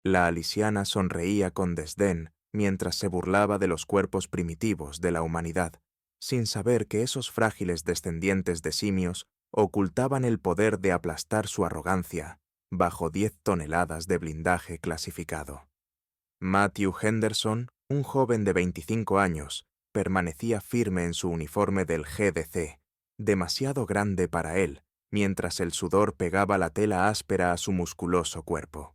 La alisiana sonreía con desdén mientras se burlaba de los cuerpos primitivos de la humanidad, sin saber que esos frágiles descendientes de simios ocultaban el poder de aplastar su arrogancia bajo 10 toneladas de blindaje clasificado. Matthew Henderson, un joven de 25 años, permanecía firme en su uniforme del GDC, demasiado grande para él, mientras el sudor pegaba la tela áspera a su musculoso cuerpo.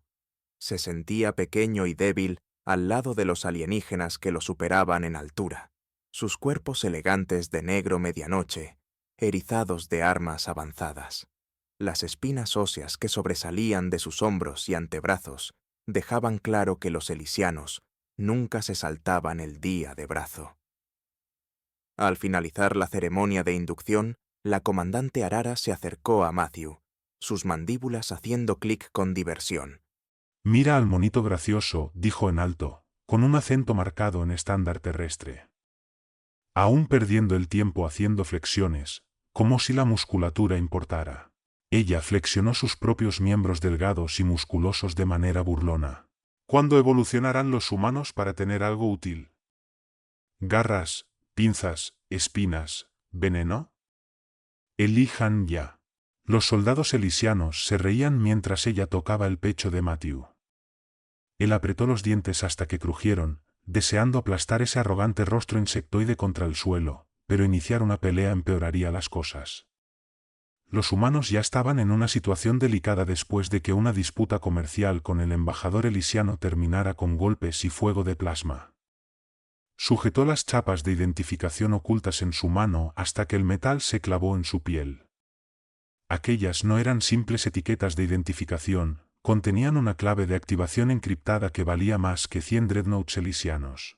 Se sentía pequeño y débil al lado de los alienígenas que lo superaban en altura, sus cuerpos elegantes de negro medianoche, erizados de armas avanzadas. Las espinas óseas que sobresalían de sus hombros y antebrazos dejaban claro que los elisianos nunca se saltaban el día de brazo. Al finalizar la ceremonia de inducción, la comandante Arara se acercó a Matthew, sus mandíbulas haciendo clic con diversión. Mira al monito gracioso, dijo en alto, con un acento marcado en estándar terrestre. Aún perdiendo el tiempo haciendo flexiones, como si la musculatura importara. Ella flexionó sus propios miembros delgados y musculosos de manera burlona. ¿Cuándo evolucionarán los humanos para tener algo útil? ¿Garras, pinzas, espinas, veneno? Elijan ya. Los soldados elisianos se reían mientras ella tocaba el pecho de Matthew. Él apretó los dientes hasta que crujieron, deseando aplastar ese arrogante rostro insectoide contra el suelo, pero iniciar una pelea empeoraría las cosas. Los humanos ya estaban en una situación delicada después de que una disputa comercial con el embajador elisiano terminara con golpes y fuego de plasma. Sujetó las chapas de identificación ocultas en su mano hasta que el metal se clavó en su piel. Aquellas no eran simples etiquetas de identificación, contenían una clave de activación encriptada que valía más que 100 dreadnoughts elisianos.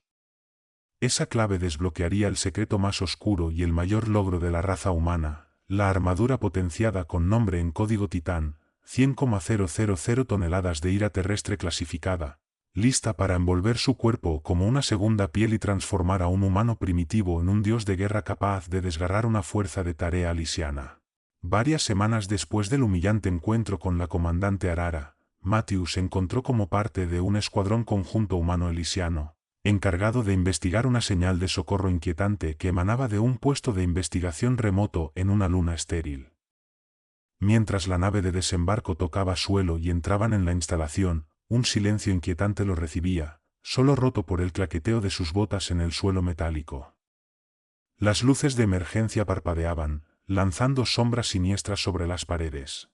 Esa clave desbloquearía el secreto más oscuro y el mayor logro de la raza humana, la armadura potenciada con nombre en código Titán, 100,000 toneladas de ira terrestre clasificada, lista para envolver su cuerpo como una segunda piel y transformar a un humano primitivo en un dios de guerra capaz de desgarrar una fuerza de tarea alisiana. Varias semanas después del humillante encuentro con la comandante Arara, Matthew se encontró como parte de un escuadrón conjunto humano-elisiano, encargado de investigar una señal de socorro inquietante que emanaba de un puesto de investigación remoto en una luna estéril. Mientras la nave de desembarco tocaba suelo y entraban en la instalación, un silencio inquietante lo recibía, solo roto por el claqueteo de sus botas en el suelo metálico. Las luces de emergencia parpadeaban, lanzando sombras siniestras sobre las paredes.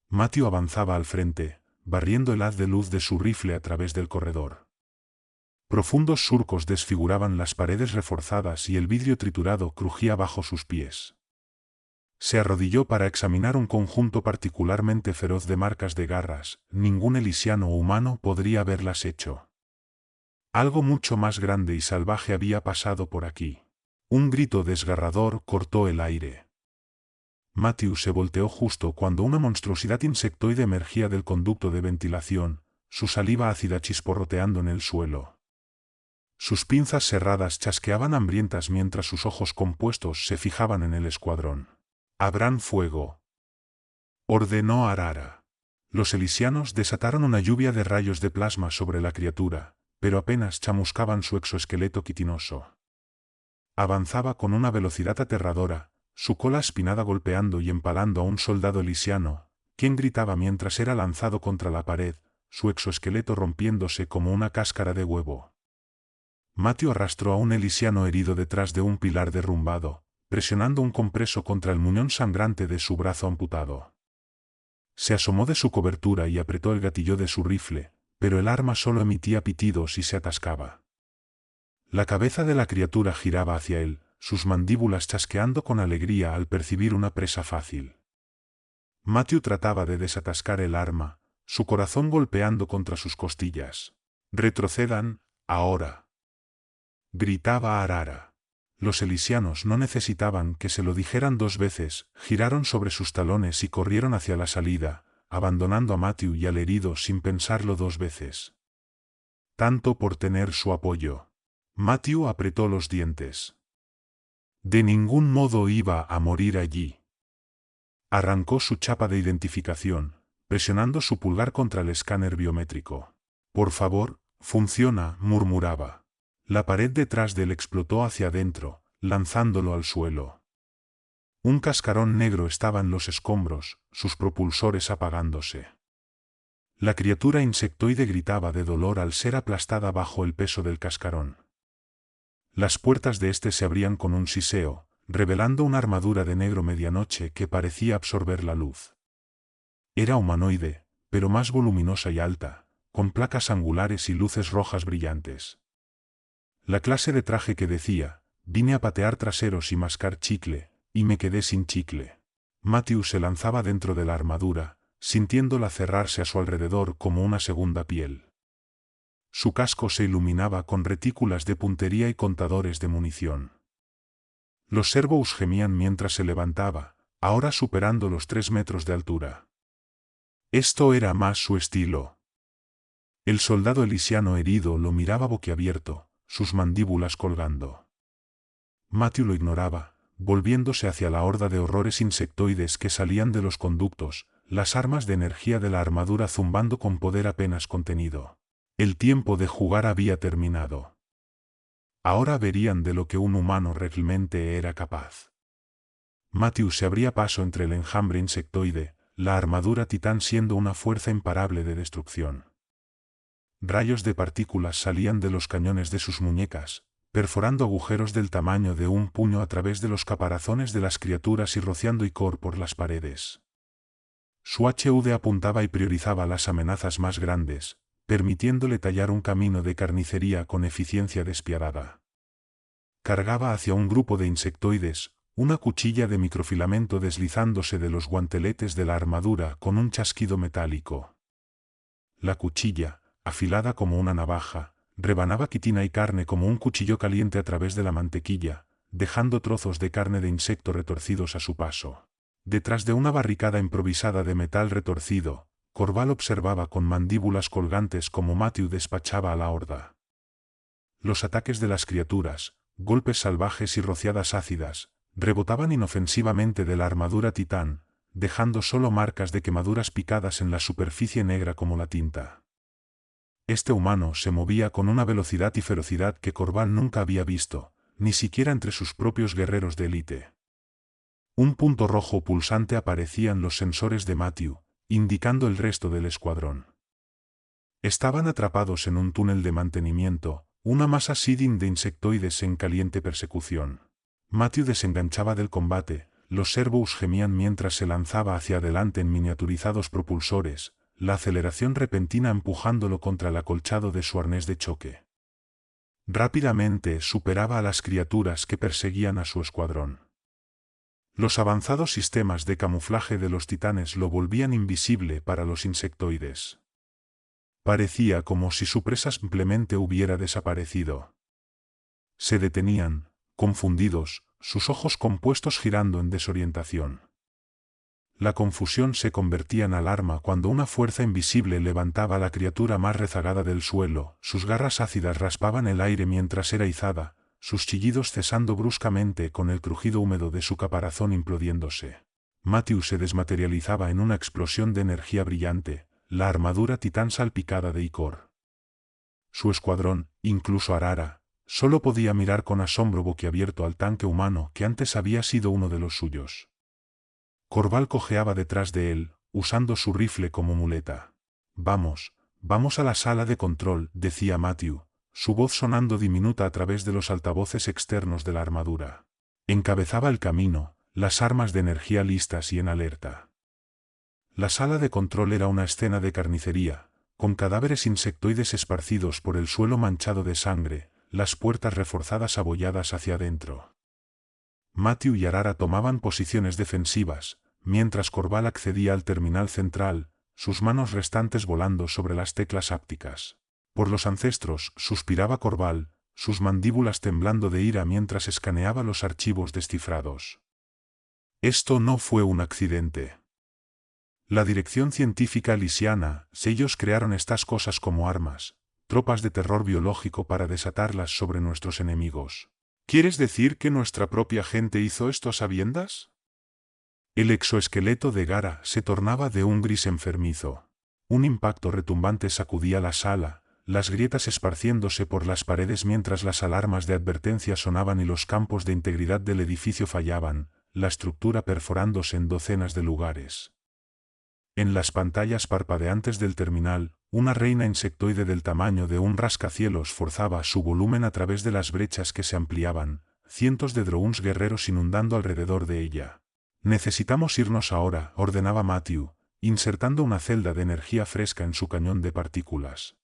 Matthew avanzaba al frente, barriendo el haz de luz de su rifle a través del corredor. Profundos surcos desfiguraban las paredes reforzadas y el vidrio triturado crujía bajo sus pies. Se arrodilló para examinar un conjunto particularmente feroz de marcas de garras. Ningún elisiano o humano podría haberlas hecho. Algo mucho más grande y salvaje había pasado por aquí. Un grito desgarrador cortó el aire. Matthew se volteó justo cuando una monstruosidad insectoide emergía del conducto de ventilación, su saliva ácida chisporroteando en el suelo. Sus pinzas cerradas chasqueaban hambrientas mientras sus ojos compuestos se fijaban en el escuadrón. «Abran fuego», ordenó Arara. Los elisianos desataron una lluvia de rayos de plasma sobre la criatura, pero apenas chamuscaban su exoesqueleto quitinoso. Avanzaba con una velocidad aterradora, su cola espinada golpeando y empalando a un soldado elisiano, quien gritaba mientras era lanzado contra la pared, su exoesqueleto rompiéndose como una cáscara de huevo. Matthew arrastró a un elisiano herido detrás de un pilar derrumbado, presionando un compreso contra el muñón sangrante de su brazo amputado. Se asomó de su cobertura y apretó el gatillo de su rifle, pero el arma solo emitía pitidos y se atascaba. La cabeza de la criatura giraba hacia él, sus mandíbulas chasqueando con alegría al percibir una presa fácil. Matthew trataba de desatascar el arma, su corazón golpeando contra sus costillas. «Retrocedan, ahora», gritaba Arara. Los elisianos no necesitaban que se lo dijeran dos veces, giraron sobre sus talones y corrieron hacia la salida, abandonando a Matthew y al herido sin pensarlo dos veces. Tanto por tener su apoyo. Matthew apretó los dientes. De ningún modo iba a morir allí. Arrancó su chapa de identificación, presionando su pulgar contra el escáner biométrico. Por favor, funciona, murmuraba. La pared detrás de él explotó hacia adentro, lanzándolo al suelo. Un cascarón negro estaba en los escombros, sus propulsores apagándose. La criatura insectoide gritaba de dolor al ser aplastada bajo el peso del cascarón. Las puertas de este se abrían con un siseo, revelando una armadura de negro medianoche que parecía absorber la luz. Era humanoide, pero más voluminosa y alta, con placas angulares y luces rojas brillantes. La clase de traje que decía, vine a patear traseros y mascar chicle, y me quedé sin chicle. Matthew se lanzaba dentro de la armadura, sintiéndola cerrarse a su alrededor como una segunda piel. Su casco se iluminaba con retículas de puntería y contadores de munición. Los servos gemían mientras se levantaba, ahora superando los 3 metros de altura. Esto era más su estilo. El soldado elisiano herido lo miraba boquiabierto, sus mandíbulas colgando. Matthew lo ignoraba, volviéndose hacia la horda de horrores insectoides que salían de los conductos, las armas de energía de la armadura zumbando con poder apenas contenido. El tiempo de jugar había terminado. Ahora verían de lo que un humano realmente era capaz. Matthew se abría paso entre el enjambre insectoide, la armadura titán siendo una fuerza imparable de destrucción. Rayos de partículas salían de los cañones de sus muñecas, perforando agujeros del tamaño de un puño a través de los caparazones de las criaturas y rociando icor por las paredes. Su HUD apuntaba y priorizaba las amenazas más grandes, permitiéndole tallar un camino de carnicería con eficiencia despiadada. Cargaba hacia un grupo de insectoides, una cuchilla de microfilamento deslizándose de los guanteletes de la armadura con un chasquido metálico. La cuchilla, afilada como una navaja, rebanaba quitina y carne como un cuchillo caliente a través de la mantequilla, dejando trozos de carne de insecto retorcidos a su paso. Detrás de una barricada improvisada de metal retorcido, Corval observaba con mandíbulas colgantes cómo Matthew despachaba a la horda. Los ataques de las criaturas, golpes salvajes y rociadas ácidas, rebotaban inofensivamente de la armadura titán, dejando solo marcas de quemaduras picadas en la superficie negra como la tinta. Este humano se movía con una velocidad y ferocidad que Corval nunca había visto, ni siquiera entre sus propios guerreros de élite. Un punto rojo pulsante aparecía en los sensores de Matthew, indicando el resto del escuadrón. Estaban atrapados en un túnel de mantenimiento, una masa seeding de insectoides en caliente persecución. Matthew desenganchaba del combate, los servos gemían mientras se lanzaba hacia adelante en miniaturizados propulsores, la aceleración repentina empujándolo contra el acolchado de su arnés de choque. Rápidamente superaba a las criaturas que perseguían a su escuadrón. Los avanzados sistemas de camuflaje de los titanes lo volvían invisible para los insectoides. Parecía como si su presa simplemente hubiera desaparecido. Se detenían, confundidos, sus ojos compuestos girando en desorientación. La confusión se convertía en alarma cuando una fuerza invisible levantaba a la criatura más rezagada del suelo, sus garras ácidas raspaban el aire mientras era izada, sus chillidos cesando bruscamente con el crujido húmedo de su caparazón implodiéndose. Matthew se desmaterializaba en una explosión de energía brillante, la armadura titán salpicada de icor. Su escuadrón, incluso Arara, solo podía mirar con asombro boquiabierto al tanque humano que antes había sido uno de los suyos. Corval cojeaba detrás de él, usando su rifle como muleta. Vamos a la sala de control, decía Matthew, su voz sonando diminuta a través de los altavoces externos de la armadura. Encabezaba el camino, las armas de energía listas y en alerta. La sala de control era una escena de carnicería, con cadáveres insectoides esparcidos por el suelo manchado de sangre, las puertas reforzadas abolladas hacia adentro. Matthew y Arara tomaban posiciones defensivas, mientras Corval accedía al terminal central, sus manos restantes volando sobre las teclas ápticas. Por los ancestros, suspiraba Corval, sus mandíbulas temblando de ira mientras escaneaba los archivos descifrados. Esto no fue un accidente. La dirección científica lisiana, ellos crearon estas cosas como armas, tropas de terror biológico para desatarlas sobre nuestros enemigos. ¿Quieres decir que nuestra propia gente hizo esto a sabiendas? El exoesqueleto de Gara se tornaba de un gris enfermizo. Un impacto retumbante sacudía la sala, las grietas esparciéndose por las paredes mientras las alarmas de advertencia sonaban y los campos de integridad del edificio fallaban, la estructura perforándose en docenas de lugares. En las pantallas parpadeantes del terminal, una reina insectoide del tamaño de un rascacielos forzaba su volumen a través de las brechas que se ampliaban, cientos de drones guerreros inundando alrededor de ella. «Necesitamos irnos ahora», ordenaba Matthew, insertando una celda de energía fresca en su cañón de partículas.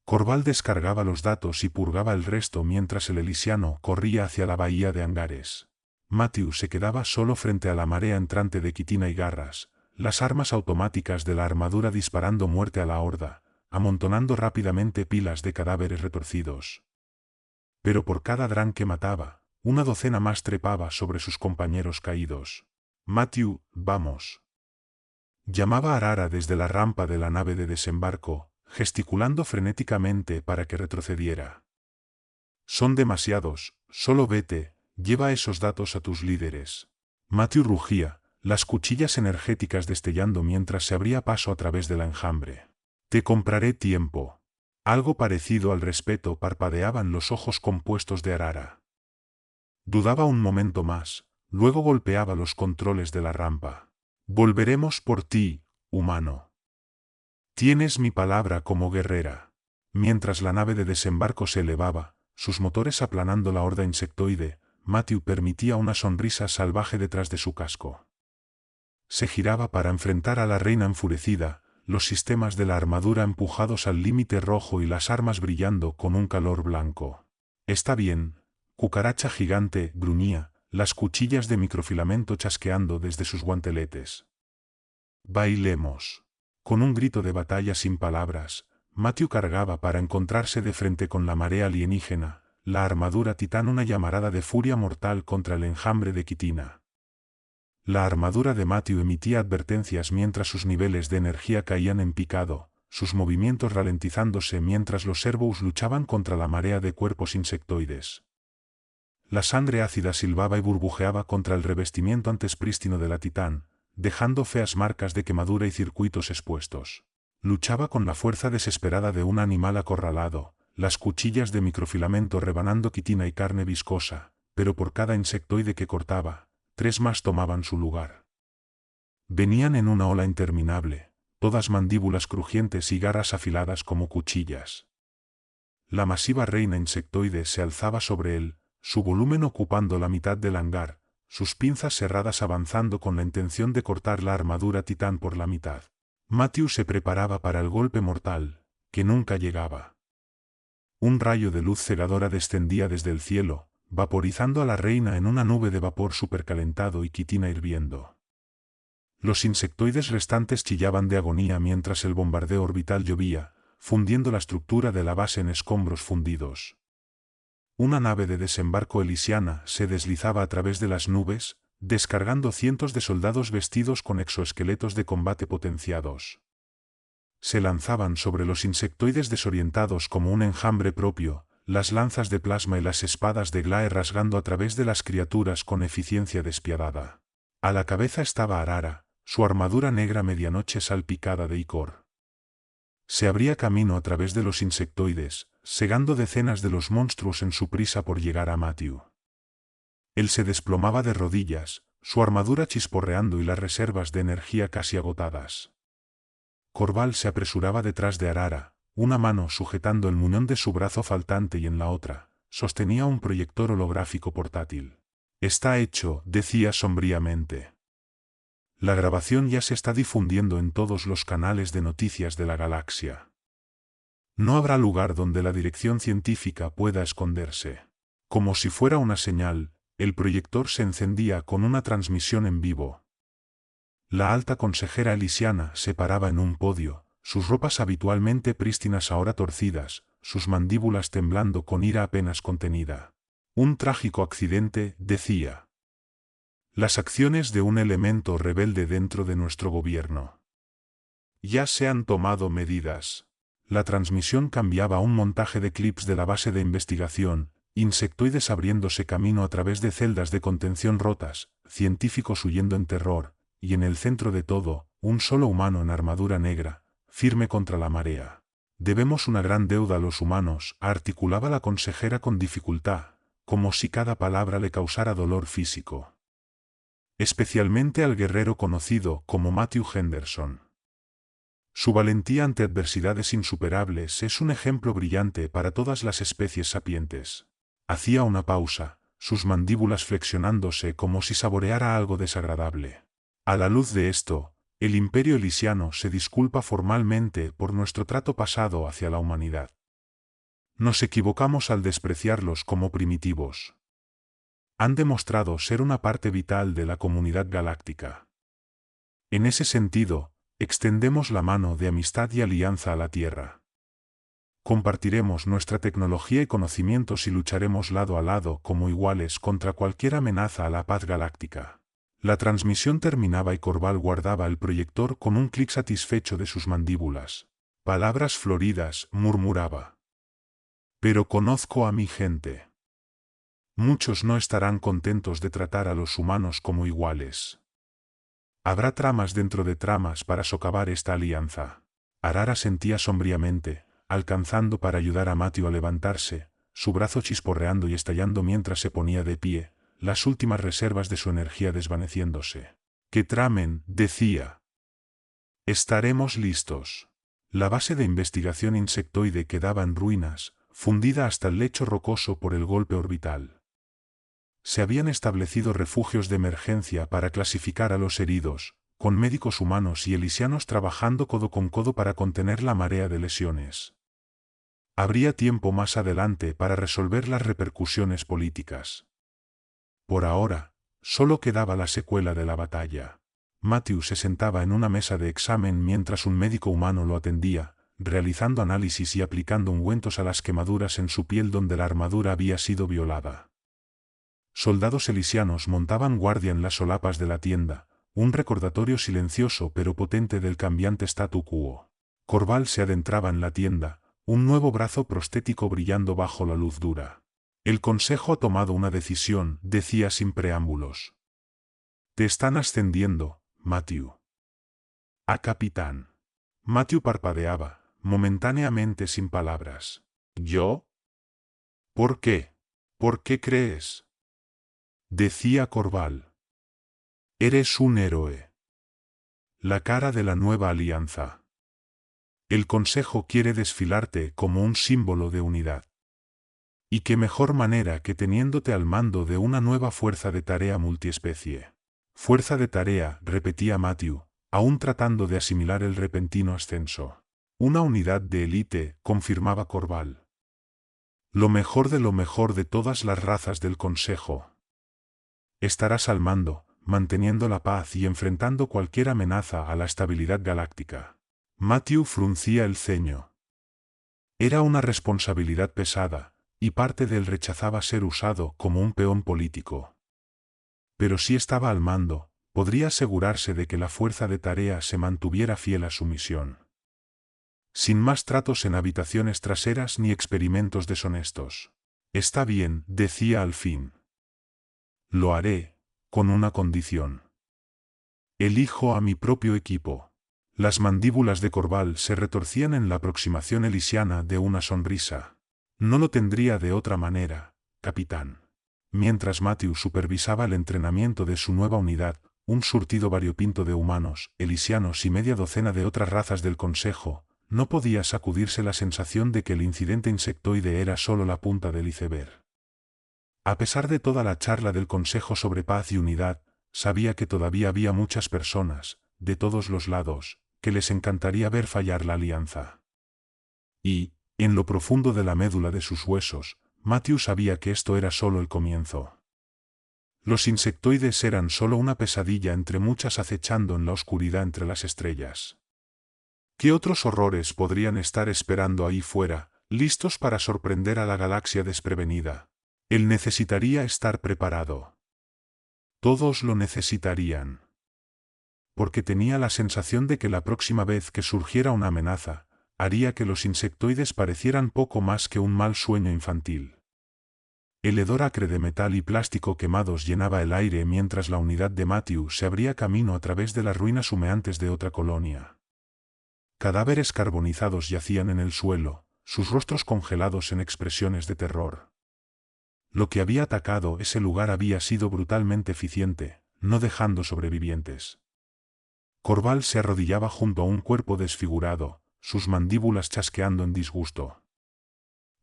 Corval descargaba los datos y purgaba el resto mientras el Elysiano corría hacia la bahía de Hangares. Matthew se quedaba solo frente a la marea entrante de quitina y garras, las armas automáticas de la armadura disparando muerte a la horda, amontonando rápidamente pilas de cadáveres retorcidos. Pero por cada dran que mataba, una docena más trepaba sobre sus compañeros caídos. «Matthew, vamos», llamaba Arara desde la rampa de la nave de desembarco, gesticulando frenéticamente para que retrocediera. «Son demasiados, solo vete, lleva esos datos a tus líderes». Matthew rugía, las cuchillas energéticas destellando mientras se abría paso a través del enjambre. «Te compraré tiempo». Algo parecido al respeto parpadeaban los ojos compuestos de Arara. Dudaba un momento más, luego golpeaba los controles de la rampa. «Volveremos por ti, humano. Tienes mi palabra como guerrera». Mientras la nave de desembarco se elevaba, sus motores aplanando la horda insectoide, Matthew permitía una sonrisa salvaje detrás de su casco. Se giraba para enfrentar a la reina enfurecida, los sistemas de la armadura empujados al límite rojo y las armas brillando con un calor blanco. «Está bien, cucaracha gigante», gruñía, las cuchillas de microfilamento chasqueando desde sus guanteletes. «Bailemos». Con un grito de batalla sin palabras, Matthew cargaba para encontrarse de frente con la marea alienígena, la armadura titán, una llamarada de furia mortal contra el enjambre de quitina. La armadura de Matthew emitía advertencias mientras sus niveles de energía caían en picado, sus movimientos ralentizándose mientras los servos luchaban contra la marea de cuerpos insectoides. La sangre ácida silbaba y burbujeaba contra el revestimiento antes prístino de la titán, dejando feas marcas de quemadura y circuitos expuestos. Luchaba con la fuerza desesperada de un animal acorralado, las cuchillas de microfilamento rebanando quitina y carne viscosa, pero por cada insectoide que cortaba, 3 más tomaban su lugar. Venían en una ola interminable, todas mandíbulas crujientes y garras afiladas como cuchillas. La masiva reina insectoide se alzaba sobre él, su volumen ocupando la mitad del hangar, sus pinzas cerradas avanzando con la intención de cortar la armadura titán por la mitad. Matthew se preparaba para el golpe mortal, que nunca llegaba. Un rayo de luz cegadora descendía desde el cielo, vaporizando a la reina en una nube de vapor supercalentado y quitina hirviendo. Los insectoides restantes chillaban de agonía mientras el bombardeo orbital llovía, fundiendo la estructura de la base en escombros fundidos. Una nave de desembarco elysiana se deslizaba a través de las nubes, descargando cientos de soldados vestidos con exoesqueletos de combate potenciados. Se lanzaban sobre los insectoides desorientados como un enjambre propio, las lanzas de plasma y las espadas de Glae rasgando a través de las criaturas con eficiencia despiadada. A la cabeza estaba Arara, su armadura negra medianoche salpicada de icor. Se abría camino a través de los insectoides, segando decenas de los monstruos en su prisa por llegar a Matthew. Él se desplomaba de rodillas, su armadura chisporreando y las reservas de energía casi agotadas. Corval se apresuraba detrás de Arara, una mano sujetando el muñón de su brazo faltante y en la otra, sostenía un proyector holográfico portátil. «Está hecho», decía sombríamente. «La grabación ya se está difundiendo en todos los canales de noticias de la galaxia. No habrá lugar donde la dirección científica pueda esconderse». Como si fuera una señal, el proyector se encendía con una transmisión en vivo. La alta consejera elysiana se paraba en un podio, sus ropas habitualmente prístinas ahora torcidas, sus mandíbulas temblando con ira apenas contenida. «Un trágico accidente», decía. «Las acciones de un elemento rebelde dentro de nuestro gobierno. Ya se han tomado medidas». La transmisión cambiaba a un montaje de clips de la base de investigación, insectoides abriéndose camino a través de celdas de contención rotas, científicos huyendo en terror, y en el centro de todo, un solo humano en armadura negra, firme contra la marea. Debemos una gran deuda a los humanos, articulaba la consejera con dificultad, como si cada palabra le causara dolor físico. Especialmente al guerrero conocido como Matthew Henderson. Su valentía ante adversidades insuperables es un ejemplo brillante para todas las especies sapientes. Hacía una pausa, sus mandíbulas flexionándose como si saboreara algo desagradable. A la luz de esto, el Imperio Elysiano se disculpa formalmente por nuestro trato pasado hacia la humanidad. Nos equivocamos al despreciarlos como primitivos. Han demostrado ser una parte vital de la comunidad galáctica. En ese sentido, extendemos la mano de amistad y alianza a la Tierra. Compartiremos nuestra tecnología y conocimientos y lucharemos lado a lado como iguales contra cualquier amenaza a la paz galáctica. La transmisión terminaba y Corval guardaba el proyector con un clic satisfecho de sus mandíbulas. Palabras floridas, murmuraba. Pero conozco a mi gente. Muchos no estarán contentos de tratar a los humanos como iguales. Habrá tramas dentro de tramas para socavar esta alianza. Arara sentía sombríamente, alcanzando para ayudar a Matthew a levantarse, su brazo chisporreando y estallando mientras se ponía de pie, las últimas reservas de su energía desvaneciéndose. «Que tramen», decía. «Estaremos listos». La base de investigación insectoide quedaba en ruinas, fundida hasta el lecho rocoso por el golpe orbital. Se habían establecido refugios de emergencia para clasificar a los heridos, con médicos humanos y elysianos trabajando codo con codo para contener la marea de lesiones. Habría tiempo más adelante para resolver las repercusiones políticas. Por ahora, solo quedaba la secuela de la batalla. Matthew se sentaba en una mesa de examen mientras un médico humano lo atendía, realizando análisis y aplicando ungüentos a las quemaduras en su piel donde la armadura había sido violada. Soldados elysianos montaban guardia en las solapas de la tienda, un recordatorio silencioso pero potente del cambiante statu quo. Corval se adentraba en la tienda, un nuevo brazo prostético brillando bajo la luz dura. «El Consejo ha tomado una decisión», decía sin preámbulos. «Te están ascendiendo, Matthew». «A capitán». Matthew parpadeaba, momentáneamente sin palabras. «¿Yo? ¿Por qué? ¿Por qué crees?», decía Corval. «Eres un héroe. La cara de la nueva alianza. El Consejo quiere desfilarte como un símbolo de unidad. Y qué mejor manera que teniéndote al mando de una nueva fuerza de tarea multiespecie». «Fuerza de tarea», repetía Matthew, aún tratando de asimilar el repentino ascenso. «Una unidad de élite», confirmaba Corval. «Lo mejor de todas las razas del Consejo. Estarás al mando, manteniendo la paz y enfrentando cualquier amenaza a la estabilidad galáctica». Matthew fruncía el ceño. Era una responsabilidad pesada, y parte de él rechazaba ser usado como un peón político. Pero si estaba al mando, podría asegurarse de que la fuerza de tarea se mantuviera fiel a su misión. Sin más tratos en habitaciones traseras ni experimentos deshonestos. «Está bien», decía al fin. «Lo haré, con una condición. Elijo a mi propio equipo». Las mandíbulas de Corval se retorcían en la aproximación elysiana de una sonrisa. «No lo tendría de otra manera, capitán». Mientras Matthew supervisaba el entrenamiento de su nueva unidad, un surtido variopinto de humanos, elysianos y media docena de otras razas del Consejo, no podía sacudirse la sensación de que el incidente insectoide era solo la punta del iceberg. A pesar de toda la charla del Consejo sobre paz y unidad, sabía que todavía había muchas personas, de todos los lados, que les encantaría ver fallar la alianza. Y, en lo profundo de la médula de sus huesos, Matthew sabía que esto era solo el comienzo. Los insectoides eran solo una pesadilla entre muchas acechando en la oscuridad entre las estrellas. ¿Qué otros horrores podrían estar esperando ahí fuera, listos para sorprender a la galaxia desprevenida? Él necesitaría estar preparado. Todos lo necesitarían. Porque tenía la sensación de que la próxima vez que surgiera una amenaza, haría que los insectoides parecieran poco más que un mal sueño infantil. El hedor acre de metal y plástico quemados llenaba el aire mientras la unidad de Matthew se abría camino a través de las ruinas humeantes de otra colonia. Cadáveres carbonizados yacían en el suelo, sus rostros congelados en expresiones de terror. Lo que había atacado ese lugar había sido brutalmente eficiente, no dejando sobrevivientes. Corval se arrodillaba junto a un cuerpo desfigurado, sus mandíbulas chasqueando en disgusto.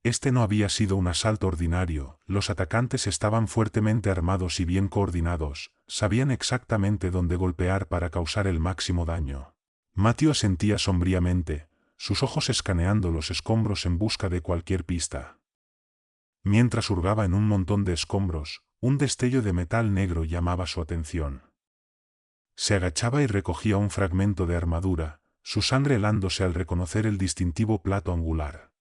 Este no había sido un asalto ordinario, los atacantes estaban fuertemente armados y bien coordinados, sabían exactamente dónde golpear para causar el máximo daño. Matthew asentía sombríamente, sus ojos escaneando los escombros en busca de cualquier pista. Mientras hurgaba en un montón de escombros, un destello de metal negro llamaba su atención. Se agachaba y recogía un fragmento de armadura, su sangre helándose al reconocer el distintivo plato angular.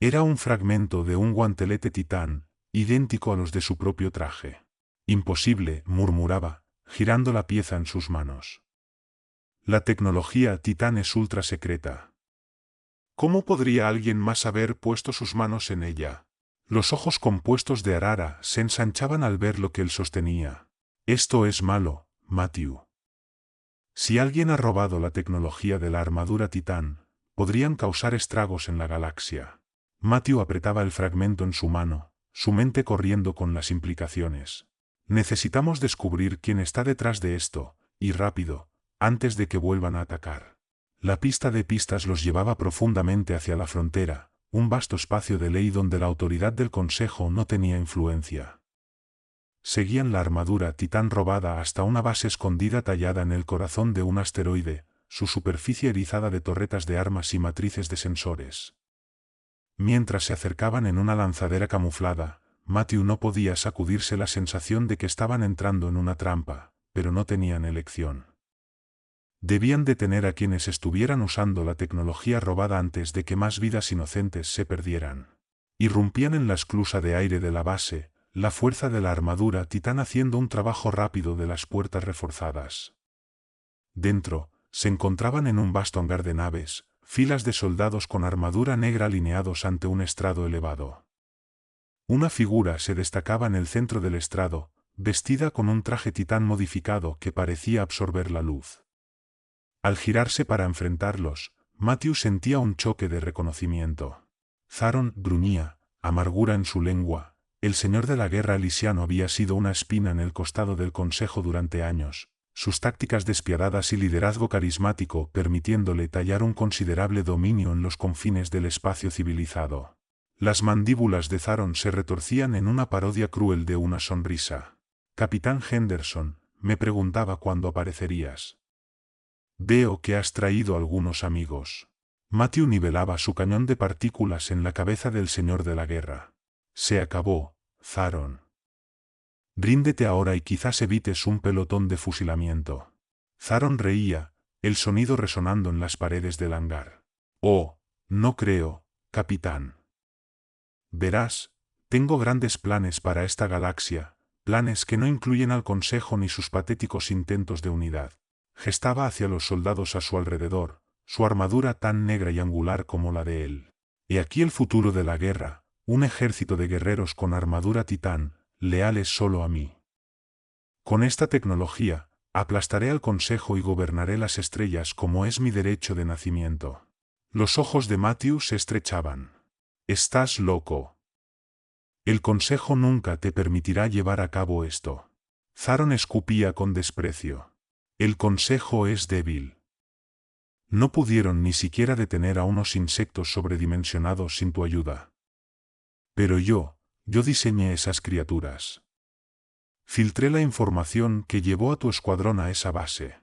Era un fragmento de un guantelete titán, idéntico a los de su propio traje. Imposible, murmuraba, girando la pieza en sus manos. La tecnología titán es ultra secreta. ¿Cómo podría alguien más haber puesto sus manos en ella? Los ojos compuestos de Arara se ensanchaban al ver lo que él sostenía. Esto es malo, Matthew. Si alguien ha robado la tecnología de la armadura titán, podrían causar estragos en la galaxia. Matthew apretaba el fragmento en su mano, su mente corriendo con las implicaciones. Necesitamos descubrir quién está detrás de esto, y rápido, antes de que vuelvan a atacar. La pista de pistas los llevaba profundamente hacia la frontera, un vasto espacio de ley donde la autoridad del Consejo no tenía influencia. Seguían la armadura titán robada hasta una base escondida tallada en el corazón de un asteroide, su superficie erizada de torretas de armas y matrices de sensores. Mientras se acercaban en una lanzadera camuflada, Matthew no podía sacudirse la sensación de que estaban entrando en una trampa, pero no tenían elección. Debían detener a quienes estuvieran usando la tecnología robada antes de que más vidas inocentes se perdieran. Irrumpían en la esclusa de aire de la base, la fuerza de la armadura titán haciendo un trabajo rápido de las puertas reforzadas. Dentro, se encontraban en un vasto hangar de naves, filas de soldados con armadura negra alineados ante un estrado elevado. Una figura se destacaba en el centro del estrado, vestida con un traje titán modificado que parecía absorber la luz. Al girarse para enfrentarlos, Matthew sentía un choque de reconocimiento. Zaron gruñía, amargura en su lengua. El señor de la guerra elisiano había sido una espina en el costado del Consejo durante años, sus tácticas despiadadas y liderazgo carismático permitiéndole tallar un considerable dominio en los confines del espacio civilizado. Las mandíbulas de Zaron se retorcían en una parodia cruel de una sonrisa. Capitán Henderson, me preguntaba cuándo aparecerías. Veo que has traído algunos amigos. Matthew nivelaba su cañón de partículas en la cabeza del señor de la guerra. Se acabó, Zaron. Ríndete ahora y quizás evites un pelotón de fusilamiento. Zaron reía, el sonido resonando en las paredes del hangar. Oh, no creo, capitán. Verás, tengo grandes planes para esta galaxia, planes que no incluyen al Consejo ni sus patéticos intentos de unidad. Gestaba hacia los soldados a su alrededor, su armadura tan negra y angular como la de él. He aquí el futuro de la guerra, un ejército de guerreros con armadura titán, leales solo a mí. Con esta tecnología, aplastaré al Consejo y gobernaré las estrellas como es mi derecho de nacimiento. Los ojos de Matthew se estrechaban. Estás loco. El Consejo nunca te permitirá llevar a cabo esto. Zaron escupía con desprecio. El Consejo es débil. No pudieron ni siquiera detener a unos insectos sobredimensionados sin tu ayuda. Pero yo diseñé esas criaturas. Filtré la información que llevó a tu escuadrón a esa base.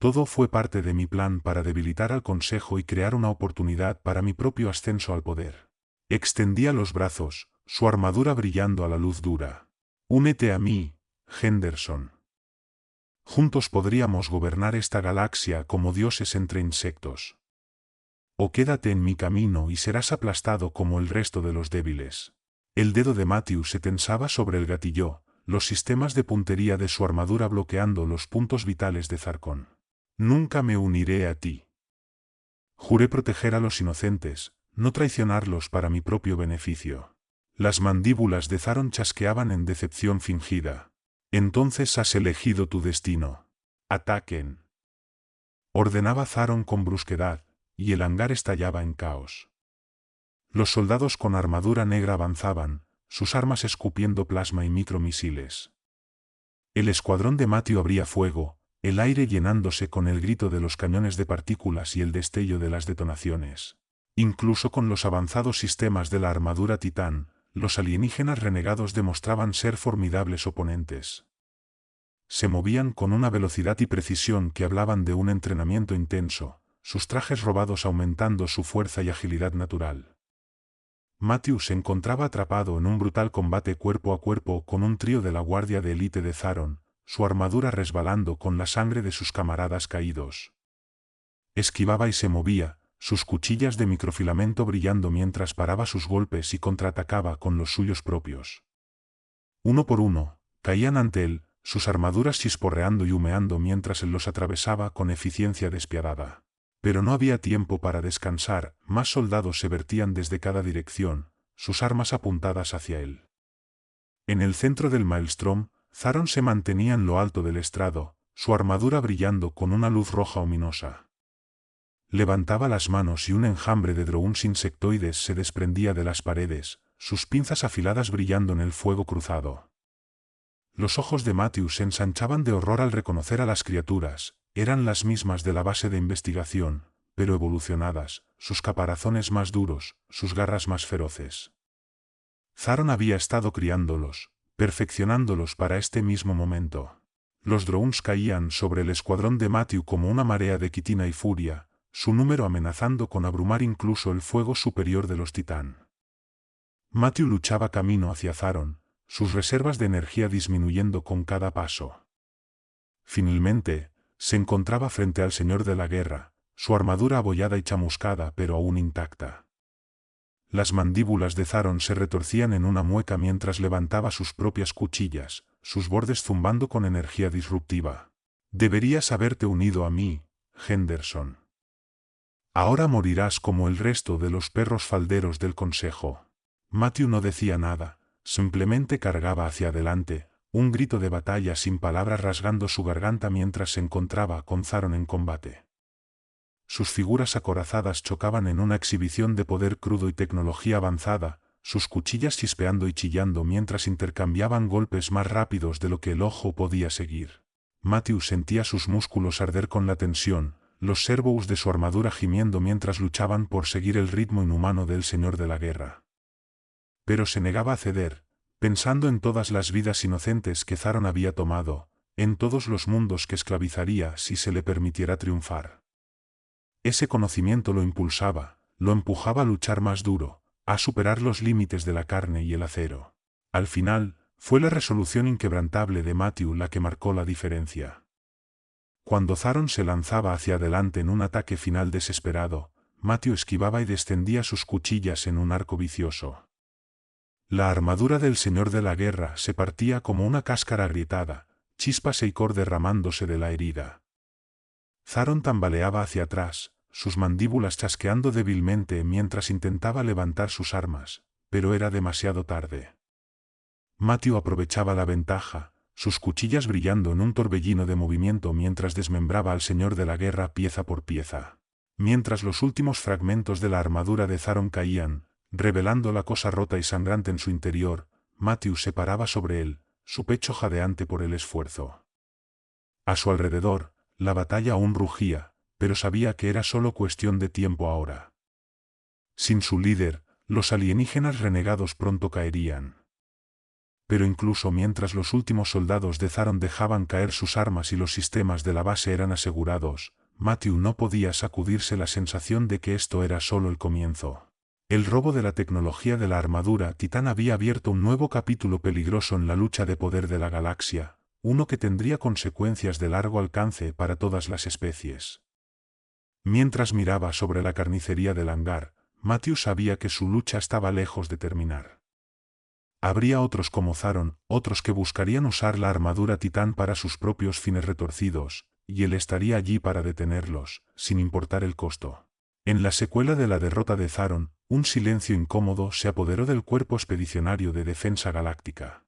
Todo fue parte de mi plan para debilitar al Consejo y crear una oportunidad para mi propio ascenso al poder. Extendía los brazos, su armadura brillando a la luz dura. Únete a mí, Henderson. Juntos podríamos gobernar esta galaxia como dioses entre insectos. O quédate en mi camino y serás aplastado como el resto de los débiles. El dedo de Matthew se tensaba sobre el gatillo, los sistemas de puntería de su armadura bloqueando los puntos vitales de Zarkon. Nunca me uniré a ti. Juré proteger a los inocentes, no traicionarlos para mi propio beneficio. Las mandíbulas de Zaron chasqueaban en decepción fingida. Entonces has elegido tu destino. Ataquen. ordenaba Zaron con brusquedad, y el hangar estallaba en caos. Los soldados con armadura negra avanzaban, sus armas escupiendo plasma y micromisiles. El escuadrón de Matthew abría fuego, el aire llenándose con el grito de los cañones de partículas y el destello de las detonaciones. Incluso con los avanzados sistemas de la armadura titán, los alienígenas renegados demostraban ser formidables oponentes. Se movían con una velocidad y precisión que hablaban de un entrenamiento intenso, sus trajes robados aumentando su fuerza y agilidad natural. Matthew se encontraba atrapado en un brutal combate cuerpo a cuerpo con un trío de la guardia de élite de Zaron, su armadura resbalando con la sangre de sus camaradas caídos. Esquivaba y se movía, sus cuchillas de microfilamento brillando mientras paraba sus golpes y contraatacaba con los suyos propios. Uno por uno, caían ante él, sus armaduras chisporreando y humeando mientras él los atravesaba con eficiencia despiadada. Pero no había tiempo para descansar, más soldados se vertían desde cada dirección, sus armas apuntadas hacia él. En el centro del maelstrom, Zaron se mantenía en lo alto del estrado, su armadura brillando con una luz roja ominosa. Levantaba las manos y un enjambre de drones insectoides se desprendía de las paredes, sus pinzas afiladas brillando en el fuego cruzado. Los ojos de Matthew se ensanchaban de horror al reconocer a las criaturas, eran las mismas de la base de investigación, pero evolucionadas, sus caparazones más duros, sus garras más feroces. Zaron había estado criándolos, perfeccionándolos para este mismo momento. Los drones caían sobre el escuadrón de Matthew como una marea de quitina y furia, su número amenazando con abrumar incluso el fuego superior de los titán. Matthew luchaba camino hacia Zaron, sus reservas de energía disminuyendo con cada paso. Finalmente, se encontraba frente al Señor de la Guerra, su armadura abollada y chamuscada pero aún intacta. Las mandíbulas de Zaron se retorcían en una mueca mientras levantaba sus propias cuchillas, sus bordes zumbando con energía disruptiva. Deberías haberte unido a mí, Henderson. Ahora morirás como el resto de los perros falderos del consejo. Matthew no decía nada, simplemente cargaba hacia adelante, un grito de batalla sin palabras rasgando su garganta mientras se encontraba con Zaron en combate. Sus figuras acorazadas chocaban en una exhibición de poder crudo y tecnología avanzada, sus cuchillas chispeando y chillando mientras intercambiaban golpes más rápidos de lo que el ojo podía seguir. Matthew sentía sus músculos arder con la tensión, los servos de su armadura gimiendo mientras luchaban por seguir el ritmo inhumano del Señor de la Guerra. Pero se negaba a ceder, pensando en todas las vidas inocentes que Zaron había tomado, en todos los mundos que esclavizaría si se le permitiera triunfar. Ese conocimiento lo impulsaba, lo empujaba a luchar más duro, a superar los límites de la carne y el acero. Al final, fue la resolución inquebrantable de Matthew la que marcó la diferencia. Cuando Zaron se lanzaba hacia adelante en un ataque final desesperado, Matthew esquivaba y descendía sus cuchillas en un arco vicioso. La armadura del Señor de la Guerra se partía como una cáscara agrietada, chispas e icor derramándose de la herida. Zaron tambaleaba hacia atrás, sus mandíbulas chasqueando débilmente mientras intentaba levantar sus armas, pero era demasiado tarde. Matthew aprovechaba la ventaja, sus cuchillas brillando en un torbellino de movimiento mientras desmembraba al Señor de la Guerra pieza por pieza. Mientras los últimos fragmentos de la armadura de Zaron caían, revelando la cosa rota y sangrante en su interior, Matthew se paraba sobre él, su pecho jadeante por el esfuerzo. A su alrededor, la batalla aún rugía, pero sabía que era solo cuestión de tiempo ahora. Sin su líder, los alienígenas renegados pronto caerían. Pero incluso mientras los últimos soldados de Zaron dejaban caer sus armas y los sistemas de la base eran asegurados, Matthew no podía sacudirse la sensación de que esto era solo el comienzo. El robo de la tecnología de la armadura titán había abierto un nuevo capítulo peligroso en la lucha de poder de la galaxia, uno que tendría consecuencias de largo alcance para todas las especies. Mientras miraba sobre la carnicería del hangar, Matthew sabía que su lucha estaba lejos de terminar. Habría otros como Zaron, otros que buscarían usar la armadura titán para sus propios fines retorcidos, y él estaría allí para detenerlos, sin importar el costo. En la secuela de la derrota de Zaron, un silencio incómodo se apoderó del cuerpo expedicionario de defensa galáctica.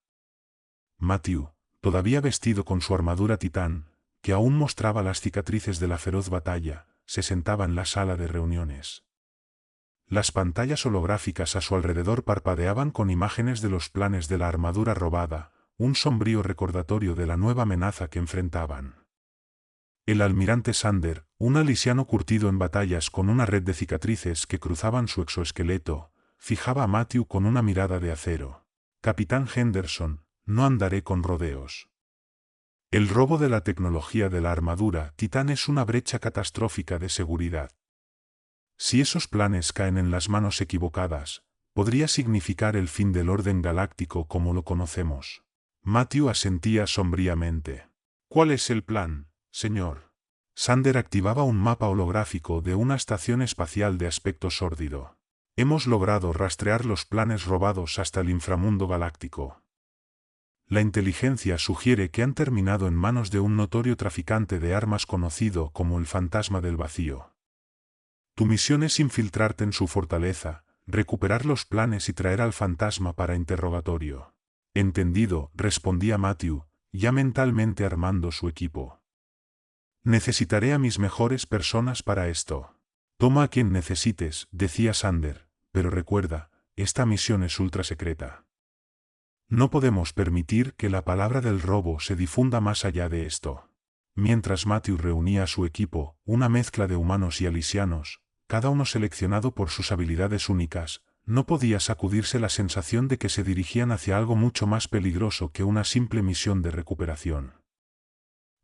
Matthew, todavía vestido con su armadura titán, que aún mostraba las cicatrices de la feroz batalla, se sentaba en la sala de reuniones. Las pantallas holográficas a su alrededor parpadeaban con imágenes de los planes de la armadura robada, un sombrío recordatorio de la nueva amenaza que enfrentaban. El almirante Sander, un alisiano curtido en batallas con una red de cicatrices que cruzaban su exoesqueleto, fijaba a Matthew con una mirada de acero. Capitán Henderson, no andaré con rodeos. El robo de la tecnología de la armadura Titán es una brecha catastrófica de seguridad. Si esos planes caen en las manos equivocadas, podría significar el fin del orden galáctico como lo conocemos. Matthew asentía sombríamente. ¿Cuál es el plan, señor? Sander activaba un mapa holográfico de una estación espacial de aspecto sórdido. Hemos logrado rastrear los planes robados hasta el inframundo galáctico. La inteligencia sugiere que han terminado en manos de un notorio traficante de armas conocido como el Fantasma del Vacío. Tu misión es infiltrarte en su fortaleza, recuperar los planes y traer al fantasma para interrogatorio. Entendido, respondía Matthew, ya mentalmente armando su equipo. Necesitaré a mis mejores personas para esto. Toma a quien necesites, decía Sander, pero recuerda, esta misión es ultra secreta. No podemos permitir que la palabra del robo se difunda más allá de esto. Mientras Matthew reunía a su equipo, una mezcla de humanos y alisianos, cada uno seleccionado por sus habilidades únicas, no podía sacudirse la sensación de que se dirigían hacia algo mucho más peligroso que una simple misión de recuperación.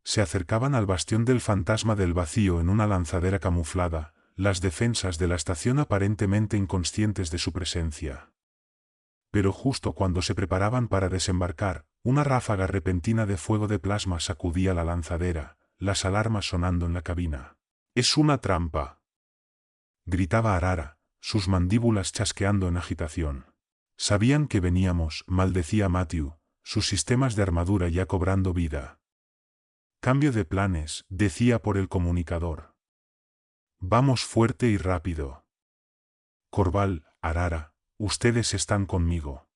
Se acercaban al bastión del Fantasma del Vacío en una lanzadera camuflada, las defensas de la estación aparentemente inconscientes de su presencia. Pero justo cuando se preparaban para desembarcar, una ráfaga repentina de fuego de plasma sacudía la lanzadera, las alarmas sonando en la cabina. «¡Es una trampa!», gritaba Arara, sus mandíbulas chasqueando en agitación. Sabían que veníamos, maldecía Matthew, sus sistemas de armadura ya cobrando vida. Cambio de planes, decía por el comunicador. Vamos fuerte y rápido. Corval, Arara, ustedes están conmigo.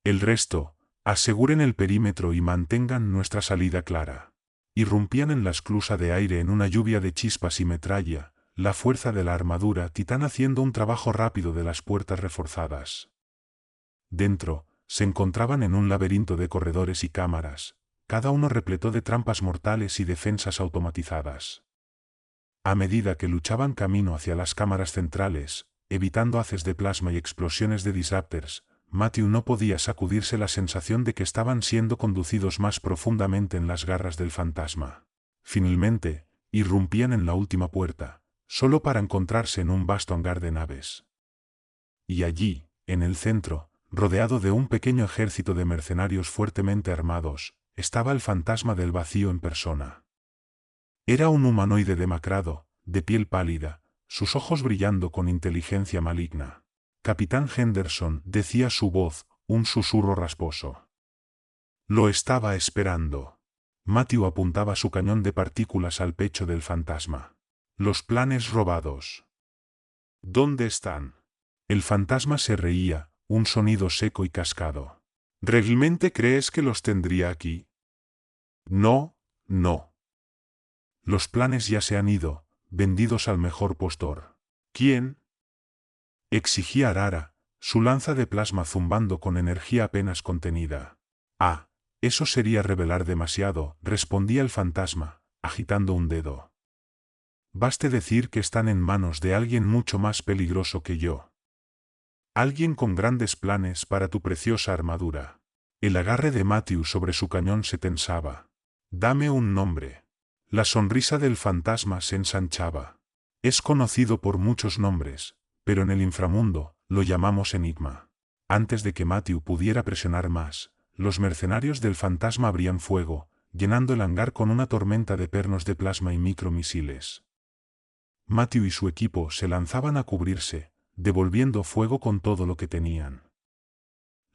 El resto, aseguren el perímetro y mantengan nuestra salida clara. Irrumpían en la esclusa de aire en una lluvia de chispas y metralla, la fuerza de la armadura Titán haciendo un trabajo rápido de las puertas reforzadas. Dentro, se encontraban en un laberinto de corredores y cámaras, cada uno repleto de trampas mortales y defensas automatizadas. A medida que luchaban camino hacia las cámaras centrales, evitando haces de plasma y explosiones de disruptors, Matthew no podía sacudirse la sensación de que estaban siendo conducidos más profundamente en las garras del fantasma. Finalmente, irrumpían en la última puerta, solo para encontrarse en un vasto hangar de naves. Y allí, en el centro, rodeado de un pequeño ejército de mercenarios fuertemente armados, estaba el Fantasma del Vacío en persona. Era un humanoide demacrado, de piel pálida, sus ojos brillando con inteligencia maligna. Capitán Henderson, decía su voz, un susurro rasposo. Lo estaba esperando. Matthew apuntaba su cañón de partículas al pecho del fantasma. Los planes robados. ¿Dónde están? El fantasma se reía, un sonido seco y cascado. ¿Realmente crees que los tendría aquí? No, no. Los planes ya se han ido, vendidos al mejor postor. ¿Quién? Exigía Arara, su lanza de plasma zumbando con energía apenas contenida. Ah, eso sería revelar demasiado, respondía el fantasma, agitando un dedo. Baste decir que están en manos de alguien mucho más peligroso que yo. Alguien con grandes planes para tu preciosa armadura. El agarre de Matthew sobre su cañón se tensaba. Dame un nombre. La sonrisa del fantasma se ensanchaba. Es conocido por muchos nombres, pero en el inframundo, lo llamamos Enigma. Antes de que Matthew pudiera presionar más, los mercenarios del fantasma abrían fuego, llenando el hangar con una tormenta de pernos de plasma y micromisiles. Matthew y su equipo se lanzaban a cubrirse, devolviendo fuego con todo lo que tenían.